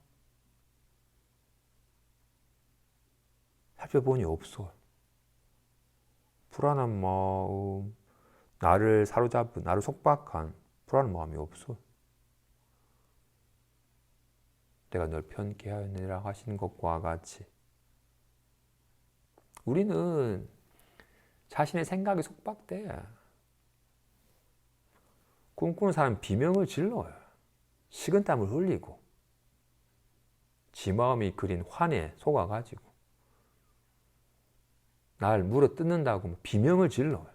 살펴보니 없어. 불안한 마음, 나를 사로잡은, 나를 속박한 불안한 마음이 없어. 내가 널 편케 하였느니라 하신 것과 같이 우리는 자신의 생각에 속박돼. 꿈꾸는 사람은 비명을 질러요. 식은땀을 흘리고 지 마음이 그린 환에 속아가지고 날 물어뜯는다고 비명을 질러요.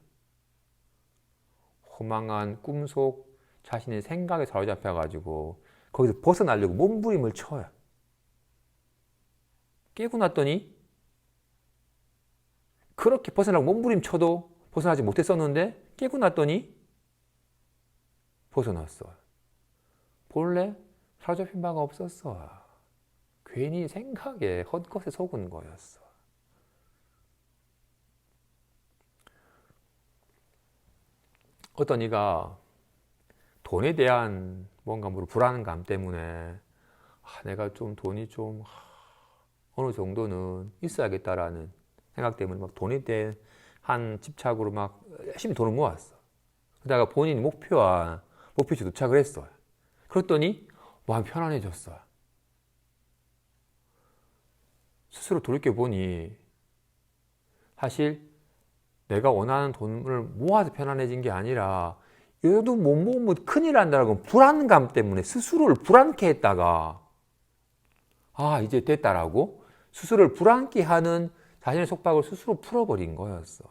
허망한 꿈속 자신의 생각에 사로잡혀가지고 거기서 벗어나려고 몸부림을 쳐요. 깨고 났더니 그렇게 벗어나고 몸부림 쳐도 벗어나지 못했었는데 깨고 났더니 벗어났어요. 본래 사로잡힌 바가 없었어. 괜히 생각에 헛것에 속은 거였어. 어떤 이가 돈에 대한 뭔가 불안감 때문에 내가 좀 돈이 좀 어느 정도는 있어야겠다라는 생각 때문에 막 돈에 대한 집착으로 막 열심히 돈을 모았어. 그러다가 본인이 목표치 도착을 했어요. 그랬더니 마음이 편안해졌어요. 스스로 돌이켜보니 사실 내가 원하는 돈을 모아서 편안해진 게 아니라 얘도 못 모으면 큰일 난다라고 불안감 때문에 스스로를 불안케 했다가 이제 됐다라고 스스로를 불안케 하는 자신의 속박을 스스로 풀어버린 거였어.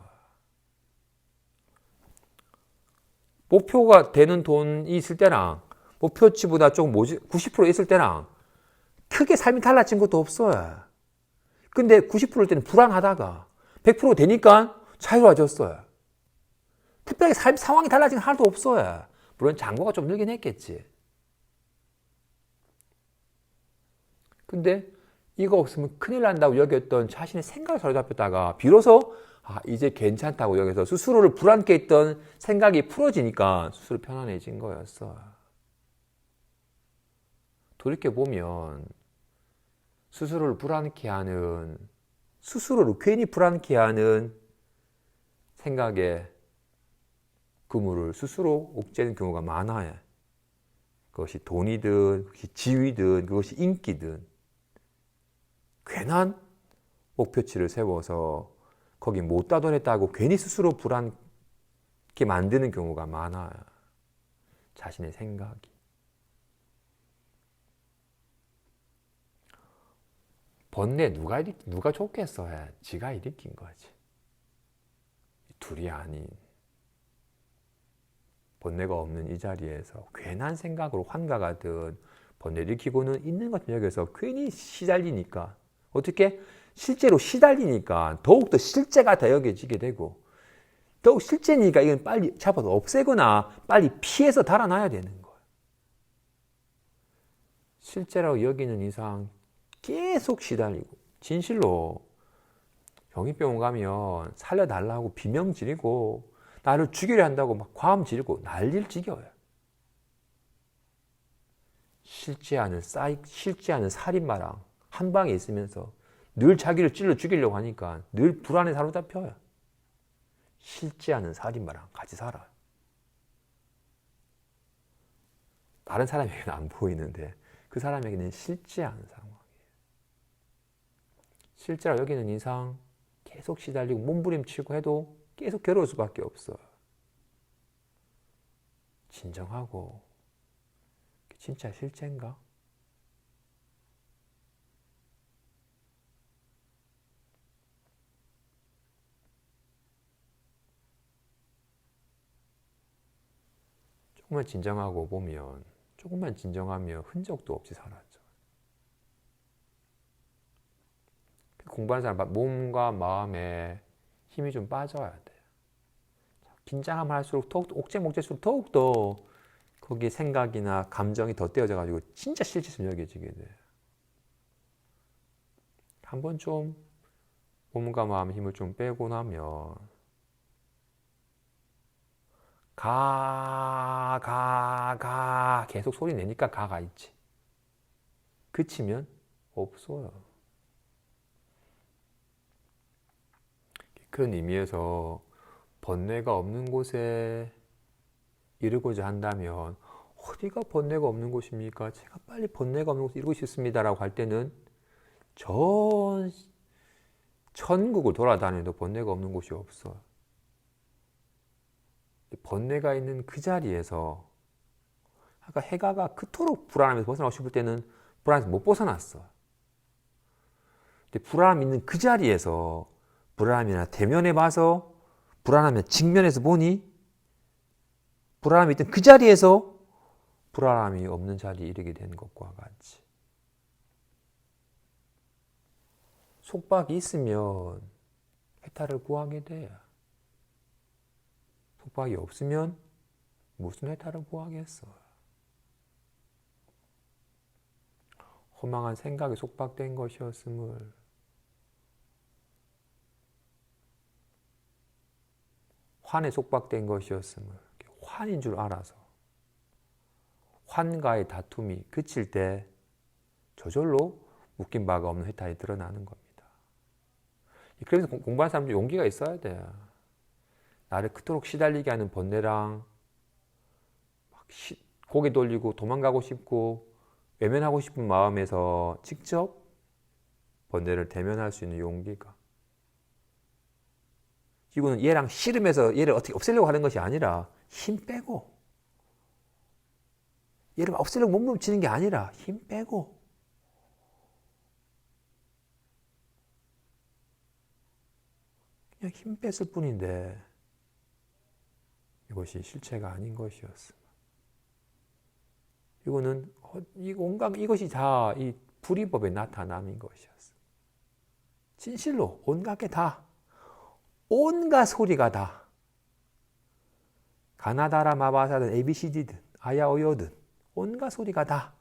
목표가 되는 돈이 있을 때랑 목표치보다 조금 90% 있을 때랑 크게 삶이 달라진 것도 없어요. 근데 90%일 때는 불안하다가 100% 되니까 자유로워졌어요. 특별하게 삶 상황이 달라진 게 하나도 없어요. 물론 잔고가 좀 늘긴 했겠지. 근데 이거 없으면 큰일 난다고 여겼던 자신의 생각을 사로잡혔다가 비로소 이제 괜찮다고 여기서 스스로를 불안케 했던 생각이 풀어지니까 스스로 편안해진 거였어. 돌이켜보면 스스로를 불안케 하는, 스스로를 괜히 불안케 하는 생각에 그물을 스스로 옥죄는 경우가 많아요. 그것이 돈이든, 그것이 지위든, 그것이 인기든 괜한 목표치를 세워서 거기 못 다다녔다고 괜히 스스로 불안케 만드는 경우가 많아요. 자신의 생각이. 번뇌 누가 좋겠어 해. 지가 일으킨 거지. 둘이 아닌. 번뇌가 없는 이 자리에서 괜한 생각으로 환각하듯 번뇌를 일으키고는 있는 것 같은 여기서 괜히 시달리니까 어떻게? 실제로 시달리니까 더욱더 실제가 더 여겨지게 되고 더욱 실제니까 이건 빨리 잡아서 없애거나 빨리 피해서 달아나야 되는 거예요. 실제라고 여기는 이상 계속 시달리고 진실로 병원병원 가면 살려달라고 비명 지르고 나를 죽이려 한다고 막 과음 지르고 난리를 지겨워요. 실제 않은 살인마랑 한 방에 있으면서 늘 자기를 찔러 죽이려고 하니까 늘 불안에 사로잡혀요. 실제 않은 살인마랑 같이 살아요. 다른 사람에게는 안 보이는데 그 사람에게는 실제 않은 상황이에요. 실제로 여기는 이상 계속 시달리고 몸부림치고 해도 계속 괴로울 수밖에 없어요. 진정하고 진짜 실제인가? 조금만 진정하고 보면 조금만 진정하면 흔적도 없이 사라져. 공부하는 사람 몸과 마음에 힘이 좀 빠져야 돼. 긴장하면 할수록 더욱 옥죄목죄수록 더욱더 거기에 생각이나 감정이 덧대어져 가지고 진짜 실체처럼 여겨지게 돼. 한번 좀 몸과 마음의 힘을 좀 빼고 나면 가 계속 소리 내니까 가가 있지. 그치면 없어요. 그런 의미에서 번뇌가 없는 곳에 이르고자 한다면 어디가 번뇌가 없는 곳입니까? 제가 빨리 번뇌가 없는 곳에 이루고 싶습니다라고 할 때는 전 천국을 돌아다녀도 번뇌가 없는 곳이 없어요. 번뇌가 있는 그 자리에서 아까 해가가 그토록 불안하면서 벗어나고 싶을 때는 불안해서 못 벗어났어. 근데 불안함이 있는 그 자리에서 불안함이나 대면해 봐서 불안하면 직면해서 보니 불안함이 있던 그 자리에서 불안함이 없는 자리에 이르게 된 것과 같이 속박이 있으면 해탈을 구하게 돼요. 속박이 없으면 무슨 해탈을 구하겠어. 허망한 생각에 속박된 것이었음을 환에 속박된 것이었음을 환인 줄 알아서 환과의 다툼이 그칠 때 저절로 묶인 바가 없는 해탈이 드러나는 겁니다. 그래서 공부하는 사람들 용기가 있어야 돼요. 나를 그토록 시달리게 하는 번뇌랑 막 고개 돌리고 도망가고 싶고 외면하고 싶은 마음에서 직접 번뇌를 대면할 수 있는 용기가. 이거는 얘랑 씨름해서 얘를 어떻게 없애려고 하는 것이 아니라 힘 빼고 얘를 없애려고 몸부림치는 게 아니라 힘 빼고 그냥 힘 뺐을 뿐인데 이것이 실체가 아닌 것이었습니다. 이거는 온갖 이것이 다 이 불이법의 나타남인 것이었어. 진실로 온갖 게 다, 온갖 소리가 다, 가나다라 마바사든 ABCD든 아야오요든 온갖 소리가 다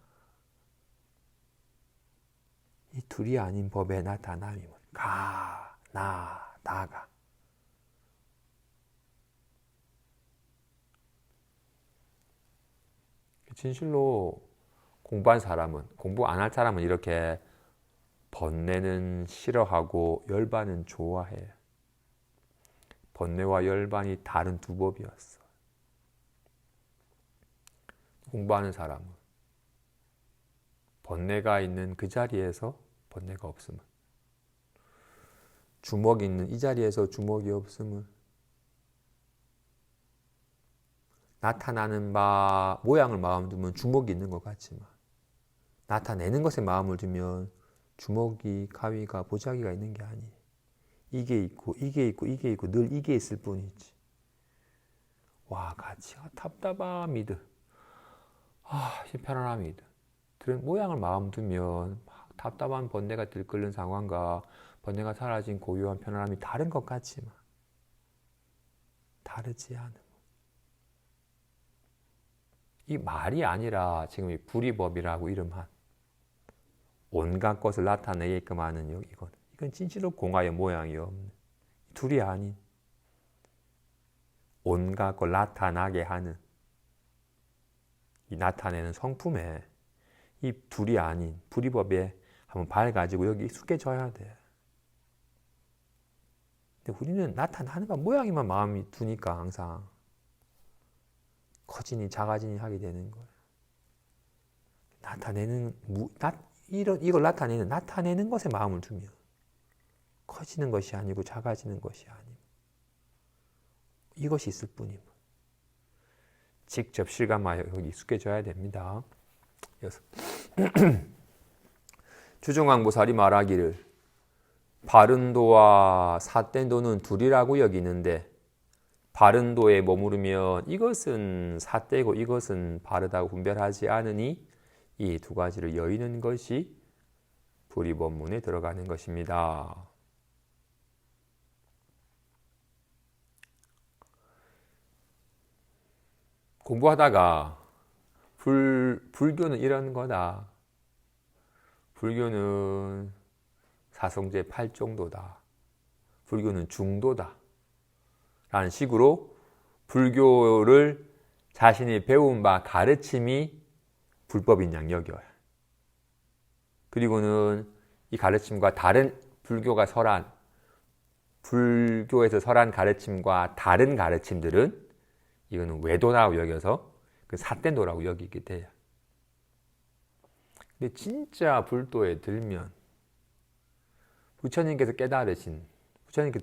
이 둘이 아닌 법의 나타남이면 가, 나, 다가. 진실로 공부한 사람은, 공부 안 할 사람은 이렇게 번뇌는 싫어하고 열반은 좋아해. 번뇌와 열반이 다른 두 법이었어. 공부하는 사람은 번뇌가 있는 그 자리에서 번뇌가 없으면, 주먹이 있는 이 자리에서 주먹이 없으면, 나타나는 바 모양을 마음 두면 주먹이 있는 것 같지만 나타내는 것에 마음을 두면 주먹이, 가위가, 보자기가 있는 게 아니에요. 이게 있고 이게 있고 이게 있고 늘 이게 있을 뿐이지. 와, 같이 답답함이드. 편안함이드. 그런 모양을 마음 두면 막 답답한 번뇌가 들끓는 상황과 번뇌가 사라진 고요한 편안함이 다른 것 같지만 다르지 않음. 이 말이 아니라 지금 이 불이법이라고 이름한 온갖 것을 나타내게끔 하는 이건 진실로 공화의 모양이 없는, 둘이 아닌 온갖 걸 나타나게 하는 이 나타내는 성품에 이 둘이 아닌 불이법에 한번 발 가지고 여기 익숙해져야 돼. 근데 우리는 나타나는 바 모양이만 마음이 두니까 항상 커지니 작아지니 하게 되는 거예요. 이걸 나타내는 것에 마음을 두면 커지는 것이 아니고 작아지는 것이 아니고 이것이 있을 뿐이면 직접 실감하여 여기 익숙해져야 됩니다. 주종왕보살이 말하기를 바른도와 삿된도는 둘이라고 여기는데 바른 도에 머무르면 이것은 삿되고 이것은 바르다고 분별하지 않으니 이 두 가지를 여의는 것이 불이법문에 들어가는 것입니다. 공부하다가 불교는 이런 거다. 불교는 사성제 8정도다. 불교는 중도다. 라는 식으로 불교를 자신이 배운 바 가르침이 불법인 양 여겨요. 그리고는 이 가르침과 다른 불교에서 설한 가르침과 다른 가르침들은 이거는 외도라고 여겨서 그 삿된도라고 여기게 돼요. 근데 진짜 불도에 들면 부처님께서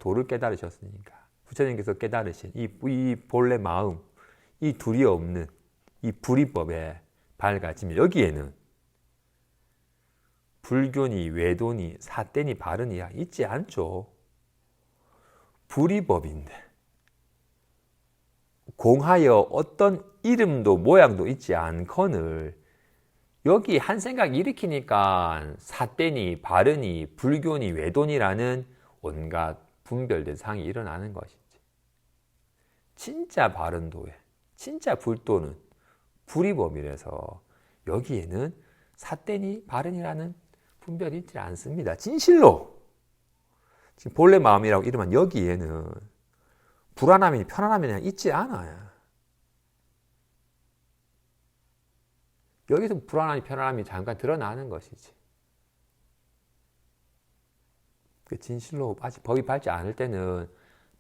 도를 깨달으셨으니까 부처님께서 깨달으신 이 본래 마음, 이 둘이 없는 이 불이법에 밝아지면 여기에는 불교니 외도니 삿대니 바르니야 있지 않죠. 불이법인데 공하여 어떤 이름도 모양도 있지 않거늘 여기 한 생각 일으키니까 삿대니 바르니 불교니 외도니라는 온갖 분별된 상이 일어나는 것이지. 진짜 바른 도에, 진짜 불도는 불이법이라서 여기에는 삿대니 바르니라는 분별이 있지 않습니다. 진실로 지금 본래 마음이라고 이름한 여기에는 불안함이니 편안함이 그냥 있지 않아요. 여기서 불안함이 편안함이 잠깐 드러나는 것이지. 진실로 아직 법이 밝지 않을 때는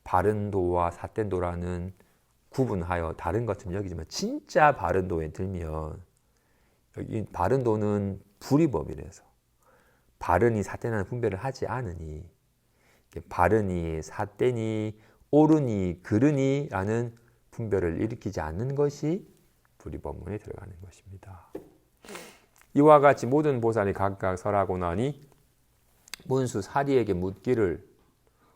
바른도와 삿된도라는 구분하여 다른 것처럼 여기지만 진짜 바른도에 들면 여기 바른도는 불이법이라서 바르니 삿대나는 분별을 하지 않으니 바르니 삿대니 옳으니 그르니 라는 분별을 일으키지 않는 것이 불이법문에 들어가는 것입니다. 이와 같이 모든 보살이 각각 설하고 나니 문수 사리에게 묻기를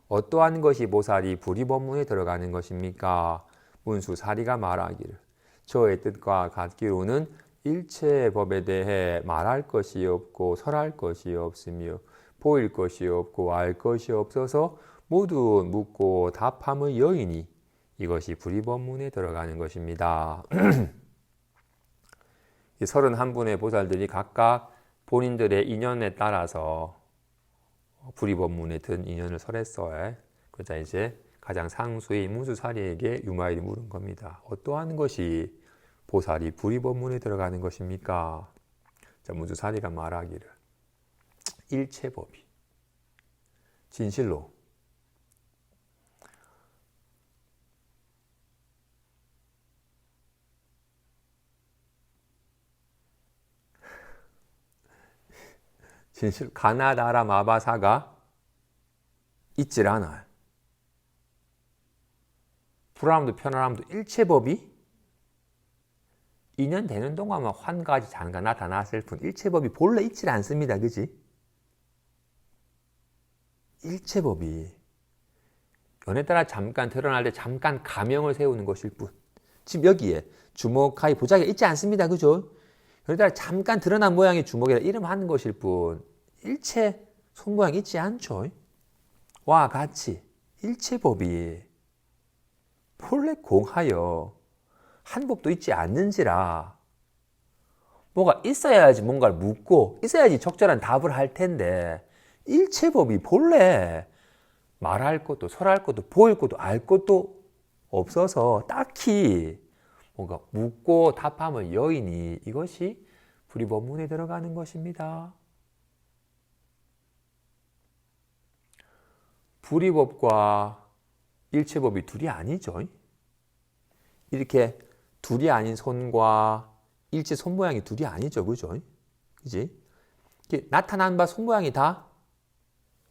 어떠한 것이 보살이 불이법문에 들어가는 것입니까? 문수 사리가 말하기를 저의 뜻과 같기로는 일체법에 대해 말할 것이 없고 설할 것이 없으며 보일 것이 없고 알 것이 없어서 모두 묻고 답함의 여인이 이것이 불의법문에 들어가는 것입니다. 이 31분의 보살들이 각각 본인들의 인연에 따라서 불의법문에 든 인연을 설했어요. 그러자 이제 가장 상수의 문수사리에게 유마일이 물은 겁니다. 어떠한 것이 보살이 불의법문에 들어가는 것입니까? 자, 문수사리가 말하기를 일체법이 진실로 가나다라 마바사가 있질 않아요. 불안함도 편안함도 일체법이 인연되는 동안만 환가지 장가 나타났을 뿐 일체법이 본래 있질 않습니다. 그지? 일체법이 연에 따라 잠깐 드러날 때 잠깐 가명을 세우는 것일 뿐 지금 여기에 주먹하이 보자기가 있지 않습니다. 그죠? 연에 따라 잠깐 드러난 모양의 주먹이라 이름하는 것일 뿐 일체 손모양이 있지 않죠. 와 같이 일체법이 본래 공하여 한 법도 있지 않는지라 뭐가 있어야지 뭔가를 묻고 있어야지 적절한 답을 할 텐데 일체법이 본래 말할 것도 설할 것도 보일 것도 알 것도 없어서 딱히 뭔가 묻고 답하면 여인이 이것이 불의법문에 들어가는 것입니다. 불의법과 일체법이 둘이 아니죠. 이렇게 둘이 아닌 손과 일체 손모양이 둘이 아니죠. 그죠? 그지? 나타난 바 손모양이 다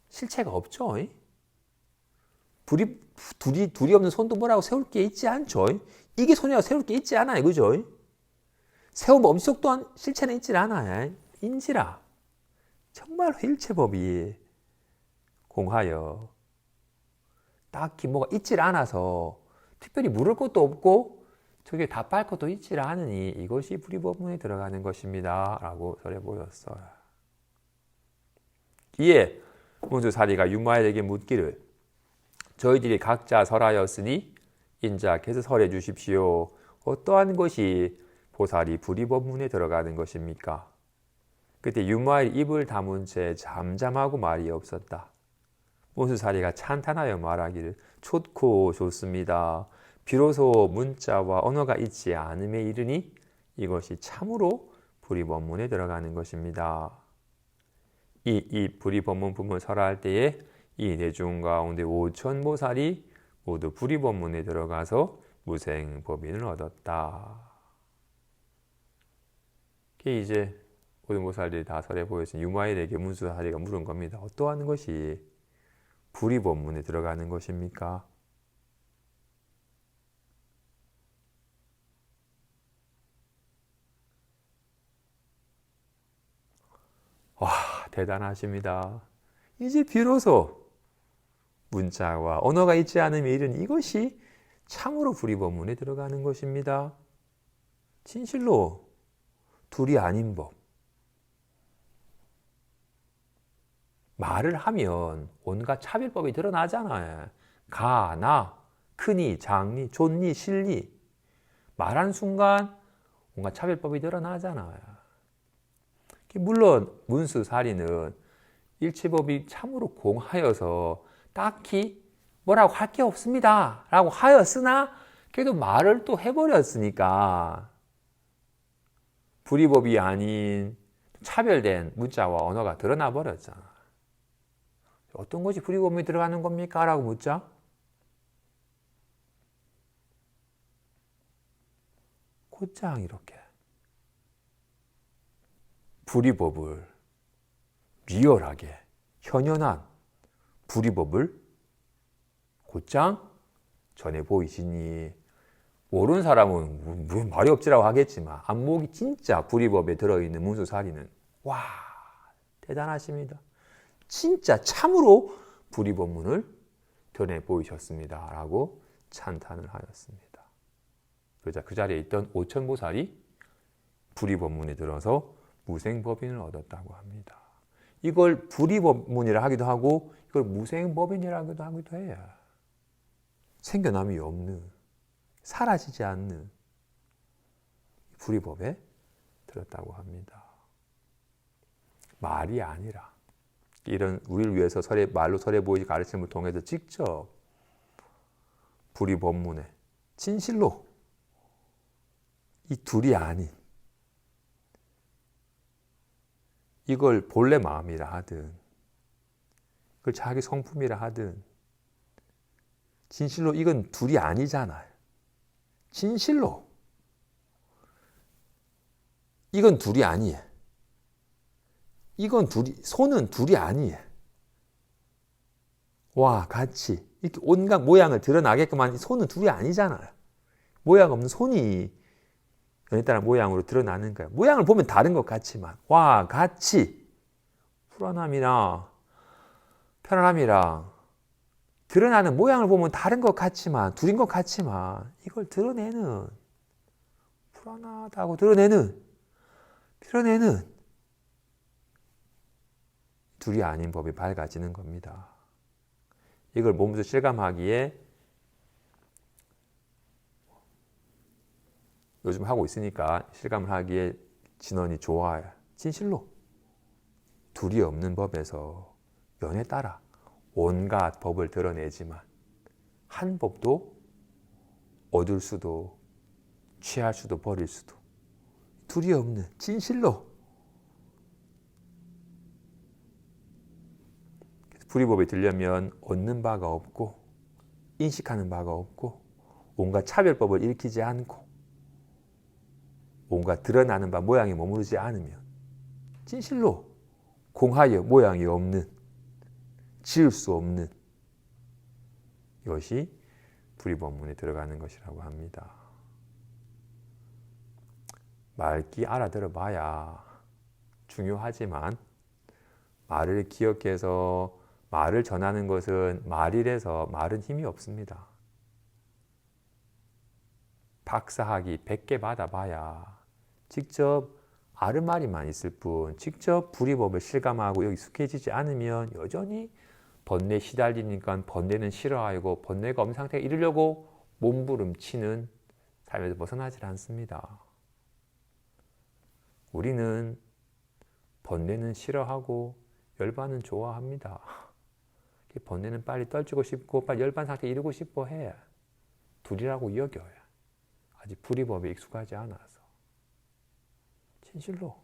실체가 없죠. 둘이 없는 손도 뭐라고 세울 게 있지 않죠. 이게 손이라고 세울 게 있지 않아요. 그죠? 세운 엄속 또한 실체는 있지 않아요. 인지라 정말로 일체법이 공하여 딱히 뭐가 있질 않아서 특별히 물을 것도 없고 저게 답할 것도 있질 않으니 이것이 불의법문에 들어가는 것입니다. 라고 설해 보였어요. 이에 문수사리가 유마일에게 묻기를 저희들이 각자 설하였으니 인자께서 설해 주십시오. 어떠한 것이 보살이 불의법문에 들어가는 것입니까? 그때 유마일 입을 다문 채 잠잠하고 말이 없었다. 문수사리가 찬탄하여 말하기를 좋고 좋습니다. 비로소 문자와 언어가 있지 않음에 이르니 이것이 참으로 불의법문에 들어가는 것입니다. 이 불의법문 부분을 설할 때에 이 내중 가운데 5000보살이 모두 불의법문에 들어가서 무생법인을 얻었다. 이제 모든 보살들이 다 설해 보여준 유마일에게 문수사리가 물은 겁니다. 어떠한 것이 불의법문에 들어가는 것입니까? 와, 대단하십니다. 이제 비로소 문자와 언어가 있지 않음에 이른 이것이 참으로 불의법문에 들어가는 것입니다. 진실로 둘이 아닌 법. 말을 하면 온갖 차별법이 드러나잖아요. 가, 나, 크니, 작니, 좋니, 싫니. 말하는 순간 온갖 차별법이 드러나잖아요. 물론 문수사리는 일체법이 참으로 공하여서 딱히 뭐라고 할 게 없습니다 라고 하였으나 그래도 말을 또 해버렸으니까 불의법이 아닌 차별된 문자와 언어가 드러나 버렸잖아. 어떤 것이 불의법문에 들어가는 겁니까? 라고 묻자. 곧장 이렇게 불의법을 리얼하게 현연한 불의법을 곧장 전해 보이시니 모르는 사람은 왜 말이 없지라고 하겠지만 안목이 진짜 불의법에 들어있는 문수사리는 와 대단하십니다. 진짜 참으로 불의법문을 전해 보이셨습니다. 라고 찬탄을 하였습니다. 그러자 그 자리에 있던 5000보살이 불의법문에 들어서 무생법인을 얻었다고 합니다. 이걸 불의법문이라 하기도 하고 이걸 무생법인이라고도 하기도 해요. 생겨남이 없는, 사라지지 않는 불의법에 들었다고 합니다. 말이 아니라 이런 우리를 위해서 말로 설해 보이지 가르침을 통해서 직접 불의법문에 진실로 이 둘이 아닌 이걸 본래 마음이라 하든 그걸 자기 성품이라 하든 진실로 이건 둘이 아니잖아요. 진실로 이건 둘이 아니에요. 이건 손은 둘이 아니에요. 와, 같이 이렇게 온갖 모양을 드러나게끔 한 손은 둘이 아니잖아요. 모양 없는 손이 연에 따라 모양으로 드러나는 거예요. 모양을 보면 다른 것 같지만 와, 같이 불안함이나 편안함이랑 드러나는 모양을 보면 다른 것 같지만 둘인 것 같지만 이걸 드러내는 불안하다고 드러내는 둘이 아닌 법이 밝아지는 겁니다. 이걸 몸소 실감하기에 요즘 하고 있으니까 실감을 하기에 진원이 좋아요. 진실로 둘이 없는 법에서 연에 따라 온갖 법을 드러내지만 한 법도 얻을 수도 취할 수도 버릴 수도 둘이 없는 진실로 불의법에 들려면 얻는 바가 없고 인식하는 바가 없고 온갖 차별법을 일으키지 않고 온갖 드러나는 바 모양이 머무르지 않으면 진실로 공하여 모양이 없는 지을 수 없는 이것이 불의법문에 들어가는 것이라고 합니다. 말기 알아들어 봐야 중요하지만 말을 기억해서 말을 전하는 것은 말이라서 말은 힘이 없습니다. 박사학위 100개 받아봐야 직접 아르마리만 있을 뿐 직접 불의법을 실감하고 익숙해지지 않으면 여전히 번뇌에 시달리니까 번뇌는 싫어하고 번뇌가 없는 상태에 이르려고 몸부림치는 삶에서 벗어나질 않습니다. 우리는 번뇌는 싫어하고 열반은 좋아합니다. 번뇌는 빨리 떨치고 싶고 빨리 열반 상태에 이르고 싶어 해. 둘이라고 여겨요. 아직 불의법에 익숙하지 않아서. 진실로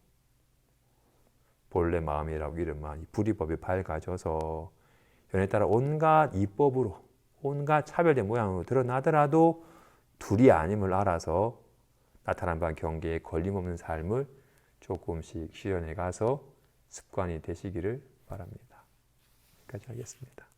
본래 마음이라고 이름한 이 불의법이 밝아져서 연에 따라 온갖 이법으로 온갖 차별된 모양으로 드러나더라도 둘이 아님을 알아서 나타난 바 경계에 걸림없는 삶을 조금씩 실현해 가서 습관이 되시기를 바랍니다. 여기까지 하겠습니다.